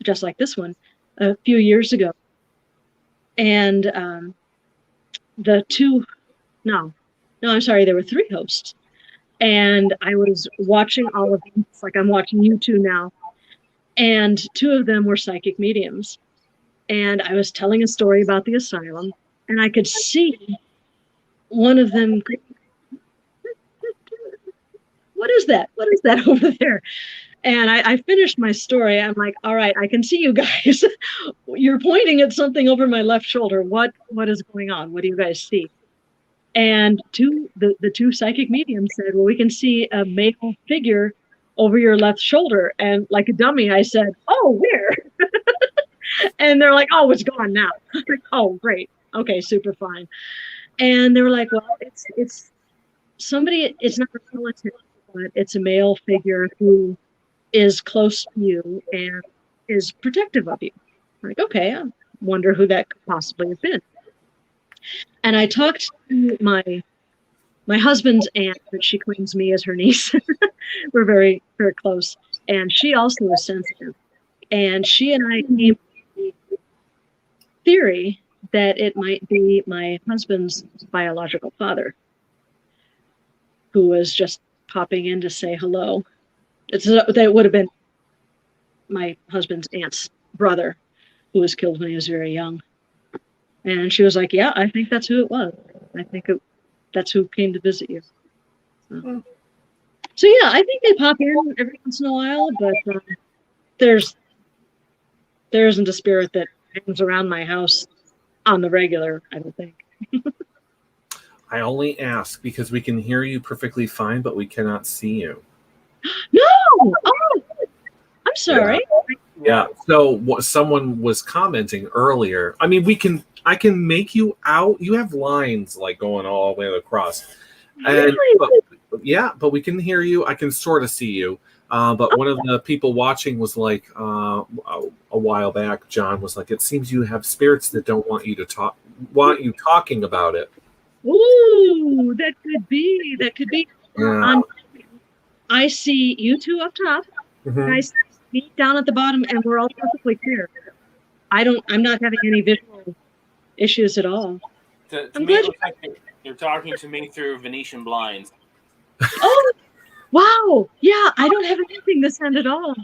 just like this one, a few years ago. And there were 3 hosts. And I was watching all of them, it's like I'm watching you two now. And 2 of them were psychic mediums. And I was telling a story about the asylum, and I could see one of them. What is that? What is that over there? And I finished my story. I'm like, all right, I can see you guys. You're pointing at something over my left shoulder. What is going on? What do you guys see? And the 2 psychic mediums said, well, we can see a male figure over your left shoulder. And like a dummy, I said, oh, where? And they're like, oh, it's gone now. I'm like, oh, great. Okay, super fine. And they were like, well, it's somebody, it's not a relative, but it's a male figure who is close to you and is protective of you. I'm like, okay, I wonder who that could possibly have been. And I talked to my husband's aunt, but she claims me as her niece. We're very, very close. And she also is sensitive. And she and I came to the theory that it might be my husband's biological father, who was just popping in to say hello. That would have been my husband's aunt's brother, who was killed when he was very young. And she was like, yeah, I think that's who it was. I think that's who came to visit you. So yeah, I think they pop in every once in a while, but there isn't a spirit that hangs around my house on the regular, I don't think. I only ask because we can hear you perfectly fine, but we cannot see you. No! Oh, I'm sorry. Yeah. So what someone was commenting earlier. I mean, I can make you out. You have lines like going all the way across. And Really? but we can hear you. I can sort of see you. But one of the people watching was like a while back, John was like, it seems you have spirits that don't want you to talking about it. Ooh, that could be. That could be. Yeah. I see you 2 up top. Mm-hmm. And I see me down at the bottom, and we're all perfectly clear. I'm not having any visual issues at all. To me, it looks like you're talking to me through Venetian blinds. Oh, wow. Yeah, I don't have anything this end at all.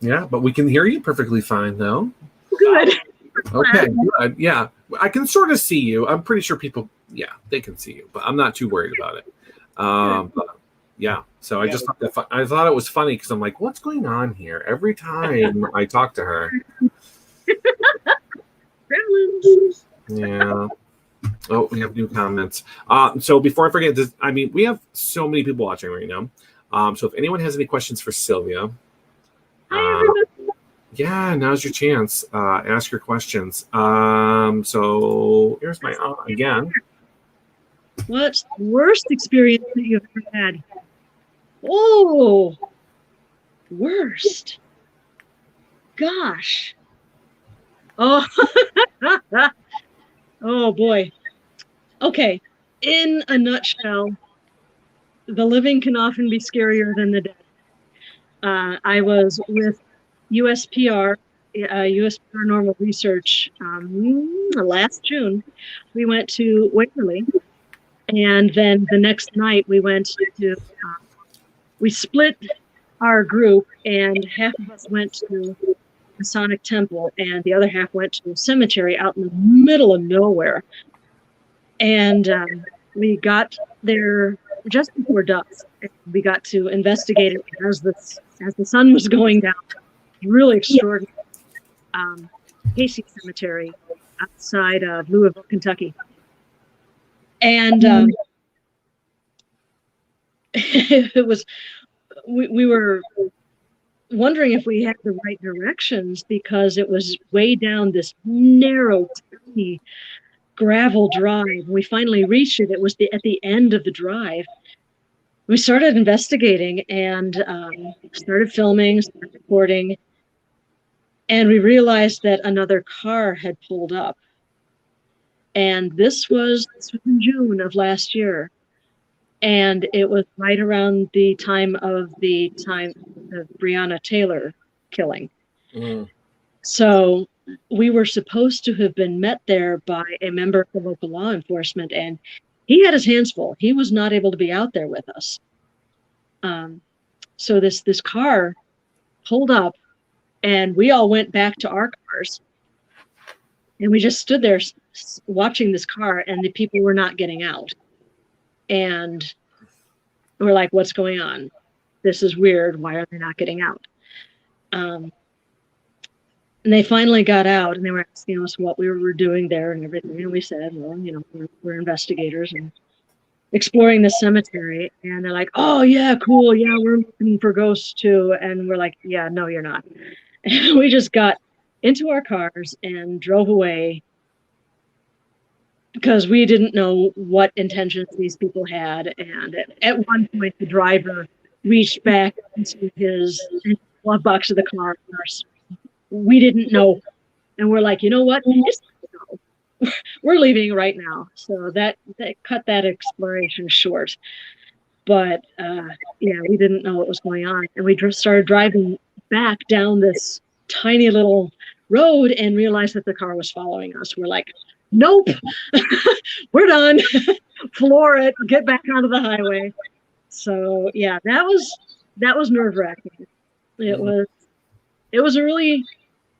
Yeah, but we can hear you perfectly fine, though. Good. Okay, good. Yeah, I can sort of see you. I'm pretty sure people, they can see you, but I'm not too worried about it. But yeah, so I just I thought it was funny because I'm like, what's going on here? Every time I talk to her. Yeah. Oh, we have new comments. So before I forget this, I mean, we have so many people watching right now. So if anyone has any questions for Sylvia, now's your chance. Ask your questions. So here's my aunt again. What's the worst experience that you've ever had? Oh, worst. Gosh. Oh, oh boy. Okay. In a nutshell, the living can often be scarier than the dead. I was with USPR, US Paranormal Research, last June. We went to Waverly, and then the next night we went to, we split our group, and half of us went to Masonic temple, and the other half went to a cemetery out in the middle of nowhere. And we got there just before dusk. We got to investigate it as the sun was going down. Really extraordinary. Casey Cemetery outside of Louisville, Kentucky. And it was, we were wondering if we had the right directions, because it was way down this narrow, tiny gravel drive. We finally reached it. It was at the end of the drive. We started investigating and started filming, started recording. And we realized that another car had pulled up. And this was in June of last year. And it was right around the time of the Breonna Taylor killing. Mm. So we were supposed to have been met there by a member of the local law enforcement, and he had his hands full. He was not able to be out there with us. So this car pulled up, and we all went back to our cars, and we just stood there watching this car, and the people were not getting out. And we're like, what's going on? This is weird. Why are they not getting out? And they finally got out, and they were asking us what we were doing there and everything. And we said, well, we're investigators and exploring the cemetery. And they're like, oh, yeah, cool. Yeah, we're looking for ghosts too. And we're like, yeah, no, you're not. And we just got into our cars and drove away, because we didn't know what intentions these people had. And at one point, the driver reached back into his glove box of the car. We didn't know. And we're like, you know what? We're leaving right now. So that cut that exploration short. But yeah, we didn't know what was going on. And we just started driving back down this tiny little road and realized that the car was following us. We're like, nope, we're done. Floor it, get back onto the highway. So yeah, that was nerve-wracking. It was a really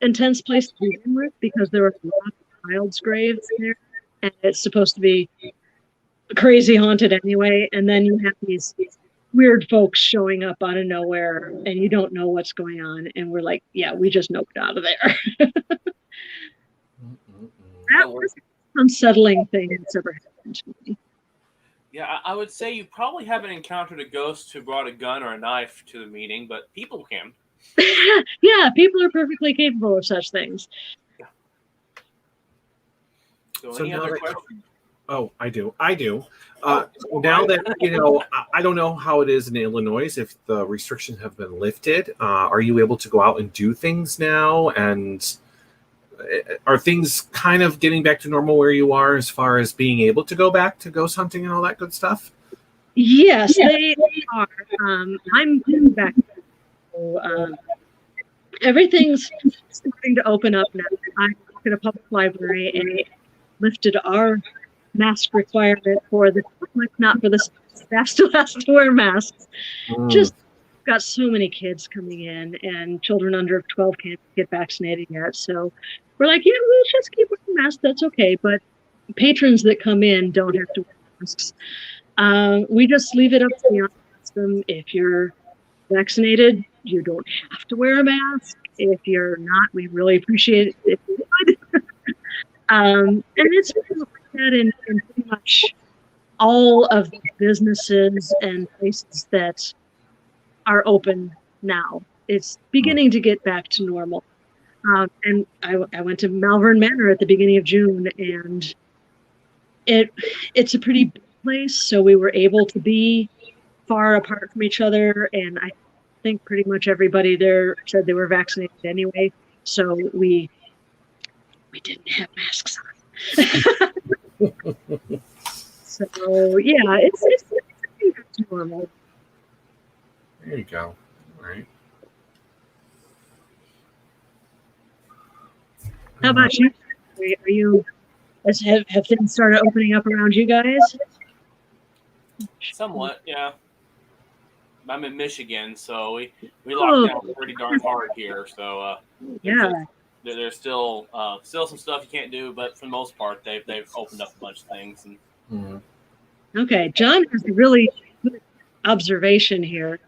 intense place to begin with, because there were a lot of child's graves there, and it's supposed to be crazy haunted anyway. And then you have these weird folks showing up out of nowhere, and you don't know what's going on. And we're like, yeah, we just noped out of there. That was an unsettling thing that's ever happened to me. Yeah, I would say you probably haven't encountered a ghost who brought a gun or a knife to the meeting, but people can. Yeah, people are perfectly capable of such things. Yeah. So any other questions? Oh, I do. Now that, I don't know how it is in Illinois, if the restrictions have been lifted. Are you able to go out and do things now? And are things kind of getting back to normal where you are, as far as being able to go back to ghost hunting and all that good stuff? Yes, they are. I'm getting back. So, everything's starting to open up now. I work at a public library, and it lifted our mask requirement for the public, not for the staff. Still has to wear masks. Just got so many kids coming in, and children under 12 can't get vaccinated yet. So we're like, yeah, we'll just keep wearing masks. That's okay. But patrons that come in don't have to wear masks. We just leave it up to the system. If you're vaccinated, you don't have to wear a mask. If you're not, we really appreciate it if you would. And it's like that in pretty much all of the businesses and places that are open now. It's beginning to get back to normal. And I went to Malvern Manor at the beginning of June, and it's a pretty big place, so we were able to be far apart from each other, and I think pretty much everybody there said they were vaccinated anyway, so we didn't have masks on. So yeah, it's normal. There you go. All right. How about you? Are you have things started opening up around you guys? Somewhat, yeah. I'm in Michigan, so we locked down pretty darn hard here. So Yeah. there's still some stuff you can't do, but for the most part, they've opened up a bunch of things. And Okay, John has a really good observation here.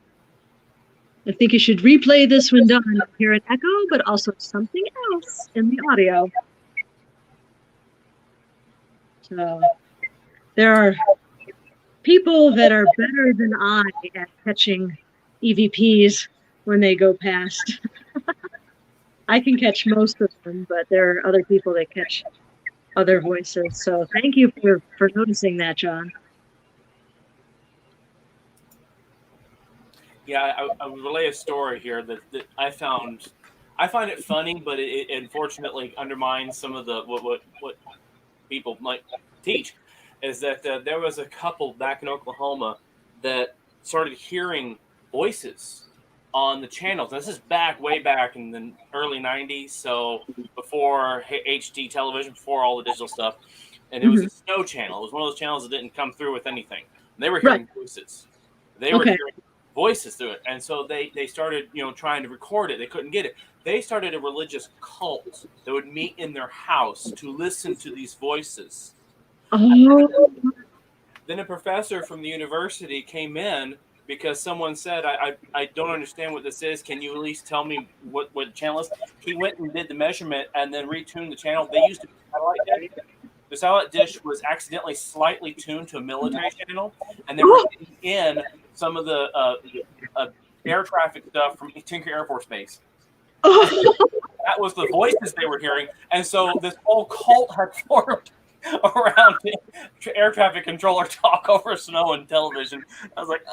I think you should replay this when done. Hear an echo, but also something else in the audio. So there are people that are better than I at catching EVPs when they go past. I can catch most of them, but there are other people that catch other voices. So thank you for noticing that, John. Yeah, I would relay a story here that I found. I find it funny, but it unfortunately undermines some of the what people might teach. Is that there was a couple back in Oklahoma that started hearing voices on the channels. This is way back in the early '90s, so before HD television, before all the digital stuff, and it was a snow channel. It was one of those channels that didn't come through with anything. And they were hearing voices. They were hearing voices through it, and so they started trying to record it. They couldn't get it. They started a religious cult that would meet in their house to listen to these voices. Oh. Then a professor from the university came in because someone said, I don't understand what this is. Can you at least tell me what the channel is? He went and did the measurement and then retuned the channel. They used a satellite dish. The satellite dish was accidentally slightly tuned to a military channel, and they were getting in some of the air traffic stuff from Tinker Air Force Base. That was the voices they were hearing. And so this whole cult had formed around air traffic controller talk over snow and television. I was like,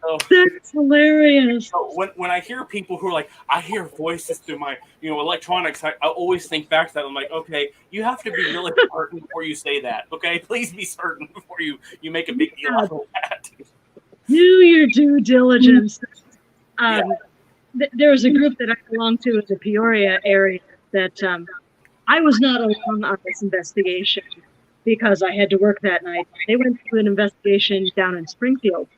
So, that's hilarious. So when I hear people who are like, I hear voices through my electronics, I always think back to that. I'm like, okay, you have to be really certain before you say that. Okay, please be certain before you make a big deal out of that. Do your due diligence. There was a group that I belonged to in the Peoria area that I was not alone on this investigation because I had to work that night. They went through an investigation down in Springfield,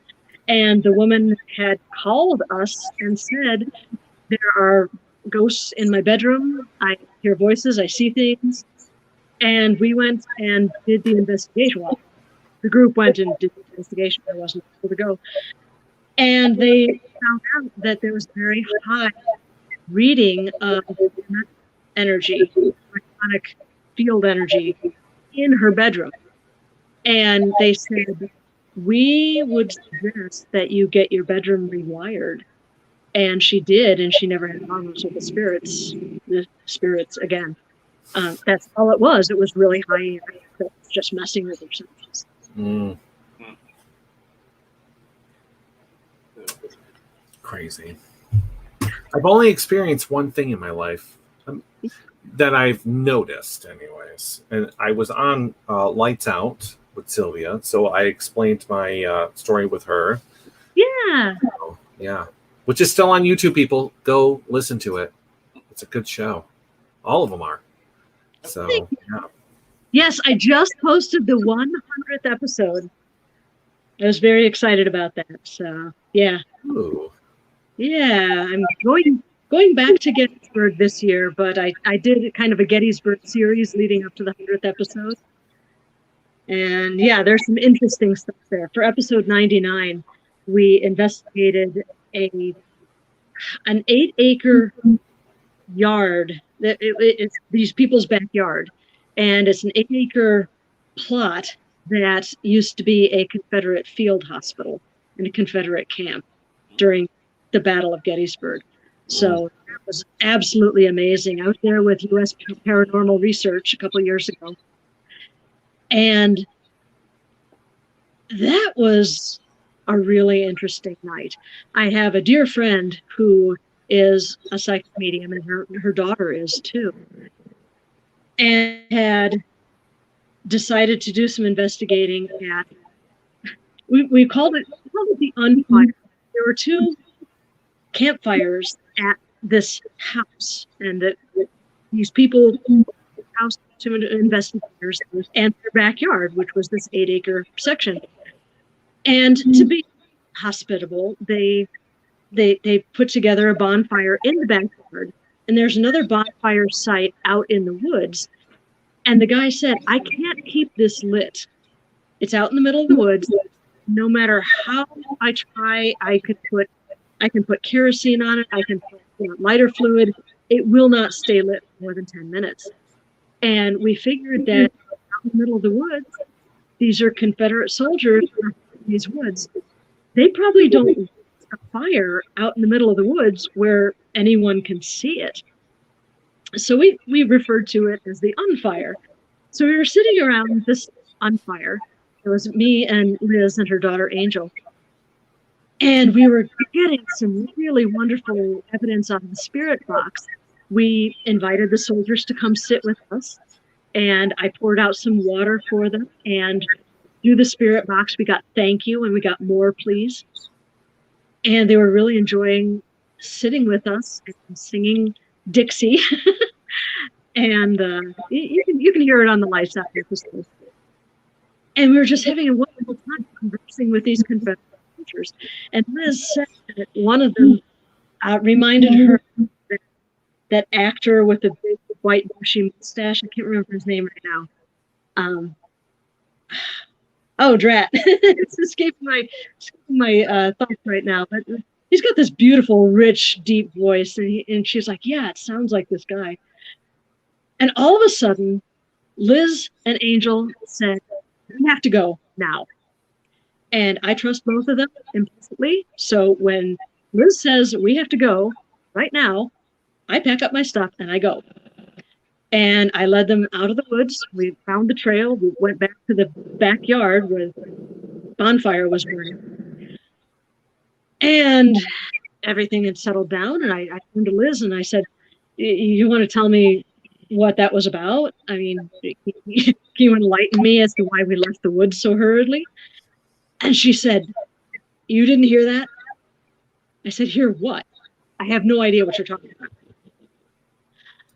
and the woman had called us and said, there are ghosts in my bedroom. I hear voices. I see things. And we went and did the investigation. Well, the group went and did the investigation. I wasn't able to go. And they found out that there was very high reading of energy, electronic field energy in her bedroom. And they said, we would suggest that you get your bedroom rewired. And she did, and she never had problems with the spirits again. That's all it was. It was really high, just messing with her senses. Crazy. I've only experienced one thing in my life that I've noticed, anyways. And I was on Lights Out with Sylvia, so I explained my story with her. Yeah. So, yeah. Which is still on YouTube, people. Go listen to it. It's a good show. All of them are. So, yeah. Yes, I just posted the 100th episode. I was very excited about that. So, yeah. Ooh. Yeah, I'm going back to Gettysburg this year, but I did kind of a Gettysburg series leading up to the 100th episode. And yeah, there's some interesting stuff there. For episode 99, we investigated an 8-acre yard. It's these people's backyard. And it's an 8-acre plot that used to be a Confederate field hospital and a Confederate camp during the Battle of Gettysburg. So that was absolutely amazing. I was there with U.S. Paranormal Research a couple of years ago. And that was a really interesting night. I have a dear friend who is a psychic medium, and her daughter is too, and had decided to do some investigating at, we called it the Unfire. There were 2 campfires at this house, and that these people house to investigators and their backyard, which was this 8-acre section. And to be hospitable. They put together a bonfire in the backyard, and there's another bonfire site out in the woods. And the guy said, I can't keep this lit. It's out in the middle of the woods. No matter how I try, I can put kerosene on it. I can put lighter fluid. It will not stay lit for more than 10 minutes. And we figured that out in the middle of the woods, these are Confederate soldiers in these woods. They probably don't light a fire out in the middle of the woods where anyone can see it. So we referred to it as the unfire. So we were sitting around this unfire. It was me and Liz and her daughter Angel. And we were getting some really wonderful evidence on the spirit box. We invited the soldiers to come sit with us, and I poured out some water for them. And through the spirit box, we got thank you and we got more please. And they were really enjoying sitting with us and singing Dixie. And you can hear it on the lights out here. And we were just having a wonderful time conversing with these Confederate soldiers. And Liz said that one of them reminded her that actor with the big white bushy mustache. I can't remember his name right now. Drat. It's escaping my thoughts right now. But he's got this beautiful, rich, deep voice. And she's like, yeah, it sounds like this guy. And all of a sudden, Liz and Angel said, we have to go now. And I trust both of them implicitly. So when Liz says we have to go right now, I pack up my stuff and I go. And I led them out of the woods. We found the trail. We went back to the backyard where the bonfire was burning. And everything had settled down. And I turned to Liz and I said, you want to tell me what that was about? I mean, can you enlighten me as to why we left the woods so hurriedly? And she said, you didn't hear that? I said, hear what? I have no idea what you're talking about.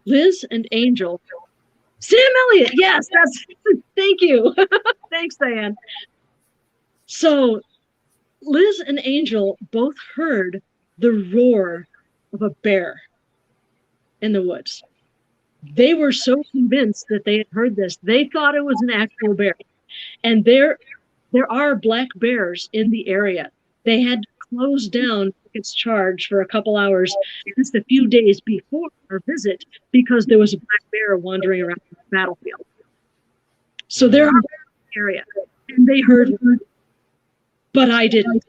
Liz and Angel. Sam Elliott, yes, thank you. Thanks, Diane. So Liz and Angel both heard the roar of a bear in the woods. They were so convinced that they had heard this. They thought it was an actual bear. And there are black bears in the area. They had closed down its charge for a couple hours just a few days before our visit because there was a black bear wandering around the battlefield. So they're in the area. And they heard it, but I didn't.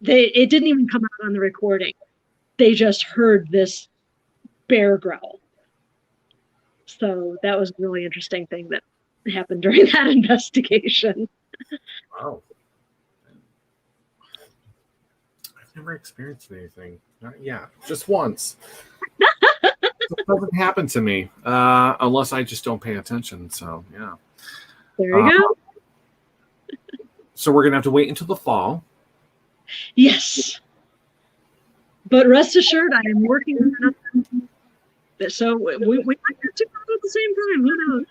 It didn't even come out on the recording. They just heard this bear growl. So that was a really interesting thing that happened during that investigation. Wow. I've never experienced anything. Yeah, just once. It doesn't happen to me unless I just don't pay attention. So, yeah. There you go. So we're going to have to wait until the fall. Yes. But rest assured, I am working on it. So we might have to go at the same time. Who knows?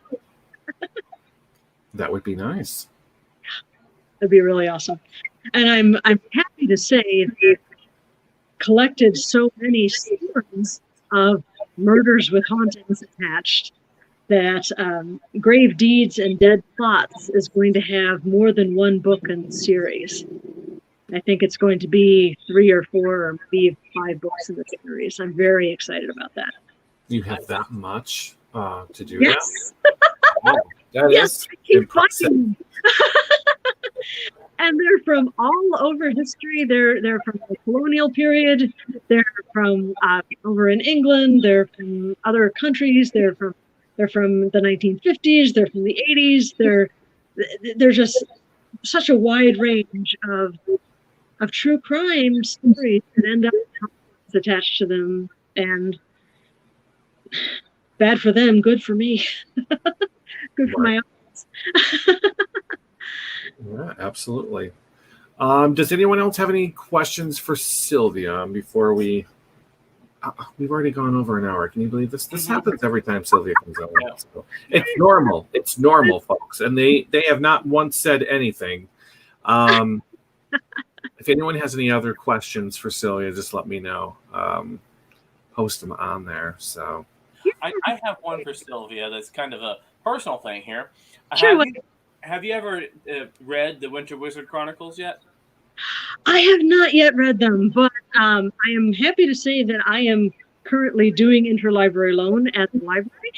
That would be nice. That'd be really awesome. And I'm happy to say they've collected so many stories of murders with hauntings attached that Grave Deeds and Dead Plots is going to have more than one book in the series. I think it's going to be 3 or 4 or maybe 5 books in the series. I'm very excited about that. You have that much to do. Yes. Wow, that yes, is I keep impressive. finding. And they're from all over history. They're from the colonial period. They're from over in England. They're from other countries. They're from the 1950s. They're from the 80s. They're just such a wide range of true crime stories that end up attached to them, and bad for them, good for me. Good for my audience. Yeah, absolutely. Does anyone else have any questions for Sylvia before we've already gone over an hour. Can you believe this? This happens every time Sylvia comes on. So it's normal. It's normal, folks. And they have not once said anything. If anyone has any other questions for Sylvia, just let me know. Post them on there. So I have one for Sylvia that's kind of a personal thing here. Sure. Have you ever read the Winter Wizard Chronicles yet? I have not yet read them, but I am happy to say that I am currently doing interlibrary loan at the library.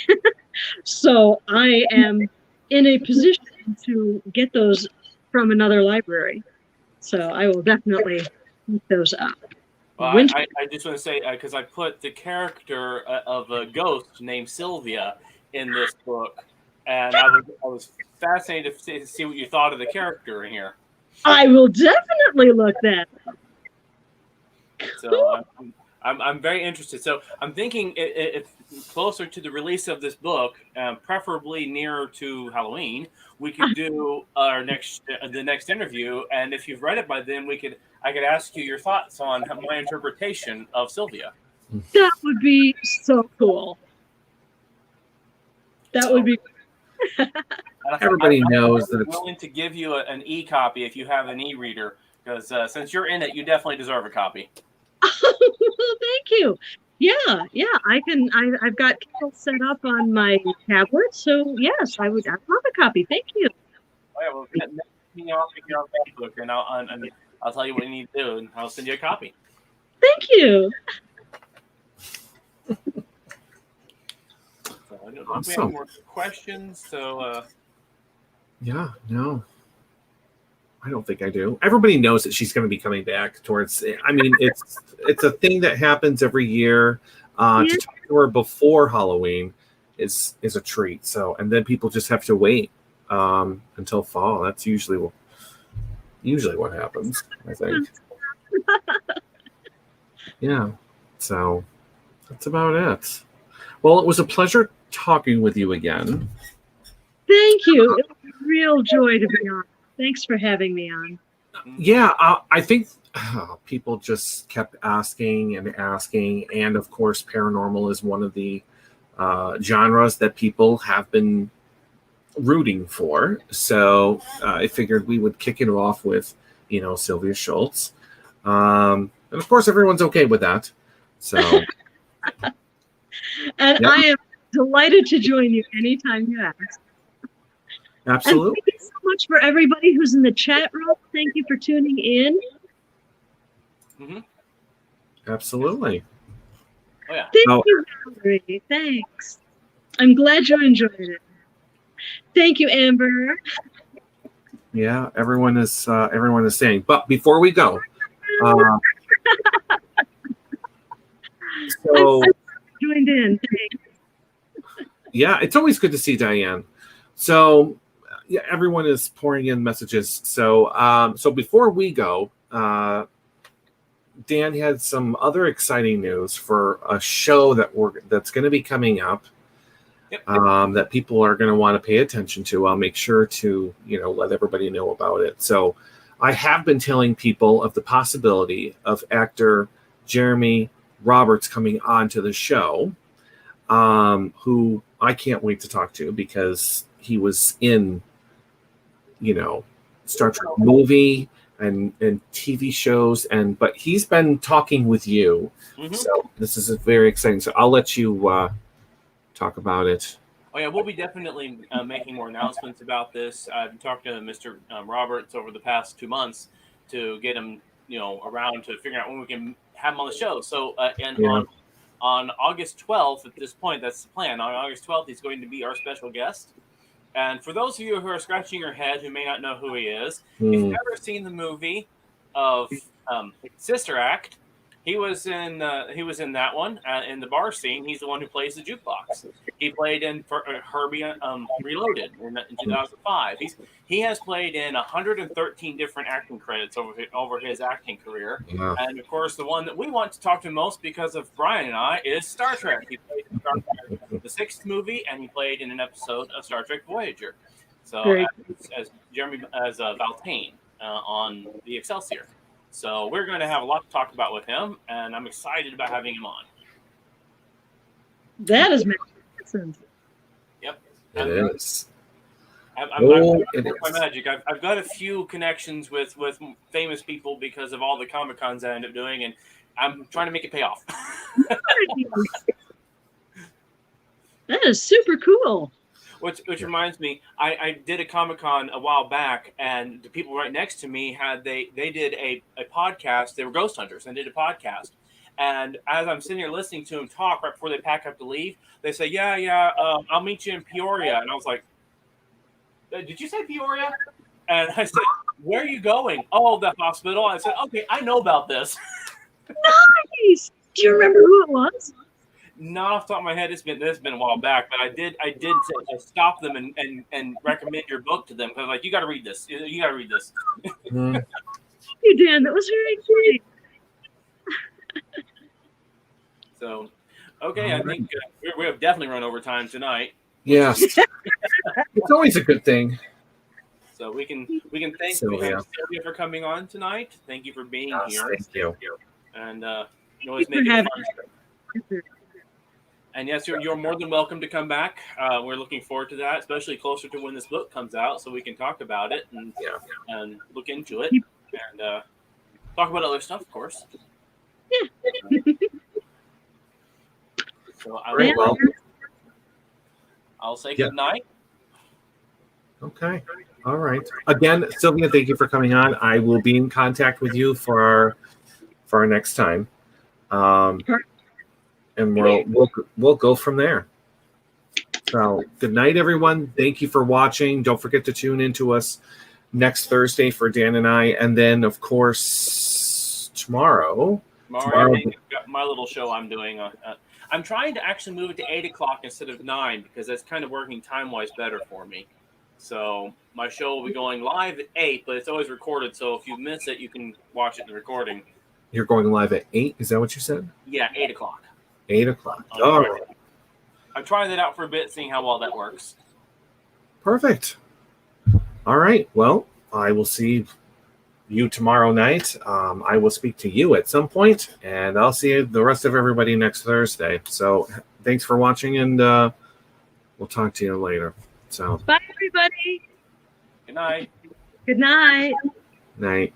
So I am in a position to get those from another library. So I will definitely look those up. Well, I just want to say, because I put the character of a ghost named Sylvia in this book, and I was fascinated to see what you thought of the character in here. I will definitely look that up. So I'm very interested. So I'm thinking if closer to the release of this book, preferably nearer to Halloween, we could do our the next interview. And if you've read it by then, I could ask you your thoughts on my interpretation of Sylvia. That would be so cool. That would be. Everybody knows that I'm willing to give you an e-copy if you have an e-reader, because since you're in it, you definitely deserve a copy. Well, thank you. Yeah, I can. I've got Kindle set up on my tablet, so yes, I'd love a copy. Thank you. Oh, yeah, well, let me off here on Facebook, and I'll tell you what you need to do, and I'll send you a copy. Thank you. So I don't know if we have any more questions. So yeah, no. I don't think I do. Everybody knows that she's going to be coming back towards. I mean, it's a thing that happens every year. To talk to her before Halloween is a treat. So, and then people just have to wait until fall. That's usually what happens, I think. Yeah. So that's about it. Well, it was a pleasure talking with you again. Thank you. It was a real joy to be on. Thanks for having me on. Yeah, I think people just kept asking, and of course, paranormal is one of the genres that people have been rooting for. So I figured we would kick it off with, Sylvia Shults, and of course, everyone's okay with that. So, and I am delighted to join you anytime you ask. Absolutely. And thank you so much for everybody who's in the chat room. Thank you for tuning in. Mm-hmm. Absolutely. Oh yeah. Thank you, Valerie. Thanks. I'm glad you enjoyed it. Thank you, Amber. Yeah, everyone is saying. But before we go, so I'm joined in. Thanks. Yeah, it's always good to see Diane. So yeah, everyone is pouring in messages. So so before we go, Dan had some other exciting news for a show that's going to be coming up. Yep. That people are going to want to pay attention to. I'll make sure to let everybody know about it. So I have been telling people of the possibility of actor Jeremy Roberts coming on to the show, who I can't wait to talk to because he was in Star Trek movie and TV shows, but he's been talking with you. Mm-hmm. So this is very exciting. So I'll let you talk about it. Oh yeah, we'll be definitely making more announcements about this. I've talked to Mr. Roberts over the past 2 months to get him, around to figure out when we can have him on the show. So on August 12th, at this point, that's the plan. On August 12th, he's going to be our special guest. And for those of you who are scratching your head who may not know who he is, if you've ever seen the movie of Sister Act, he was in that one in the bar scene. He's the one who plays the jukebox. He played in Herbie Reloaded in 2005. He has played in 113 different acting credits over his acting career. Wow. And of course, the one that we want to talk to most because of Brian and I is Star Trek. He played in Star Trek, the 6th movie, and he played in an episode of Star Trek Voyager. So as Jeremy as Valtane on the Excelsior. So we're going to have a lot to talk about with him, and I'm excited about having him on. That is magnificent. Yep. It is. I'm It my is. magic. I've got a few connections with famous people because of all the Comic Cons I end up doing, and I'm trying to make it pay off. That is super cool. Which reminds me, I did a Comic Con a while back, and the people right next to me they did a podcast. They were ghost hunters and did a podcast. And as I'm sitting here listening to them talk right before they pack up to leave, they say, "Yeah, I'll meet you in Peoria." And I was like, "Did you say Peoria?" And I said, "Where are you going?" "Oh, the hospital." I said, "Okay, I know about this." Nice. Do you remember who it was? Not off the top of my head. It's been a while back, but I did stop them and recommend your book to them because I was like, "You got to read this. You got to read this." Mhm. Thank you, Dan. That was very exciting. So, okay, I think we have definitely run over time tonight. Yes. It's always a good thing. So we can thank Sylvia for coming on tonight. Thank you for being Yes, here. thank you. And you always Thank make you it for fun. And yes, you're more than welcome to come back. We're looking forward to that, especially closer to when this book comes out, so we can talk about it and look into it and talk about other stuff, of course. Yeah. So I'll say good night. Okay. All right. Again, Sylvia, thank you for coming on. I will be in contact with you for our next time. And we'll go from there. So good night, everyone. Thank you for watching. Don't forget to tune in to us next Thursday for Dan and I, and then of course tomorrow. Tomorrow I've got my little show I'm doing. I'm trying to actually move it to 8:00 instead of 9 because that's kind of working time wise better for me. So my show will be going live at 8, but it's always recorded. So if you miss it, you can watch it in the recording. You're going live at 8. Is that what you said? Yeah, 8:00. 8:00. All right. I'm trying that out for a bit, seeing how well that works. Perfect. All right. Well, I will see you tomorrow night. I will speak to you at some point, and I'll see the rest of everybody next Thursday. So thanks for watching, and we'll talk to you later. So bye, everybody. Good night. Good night. Night.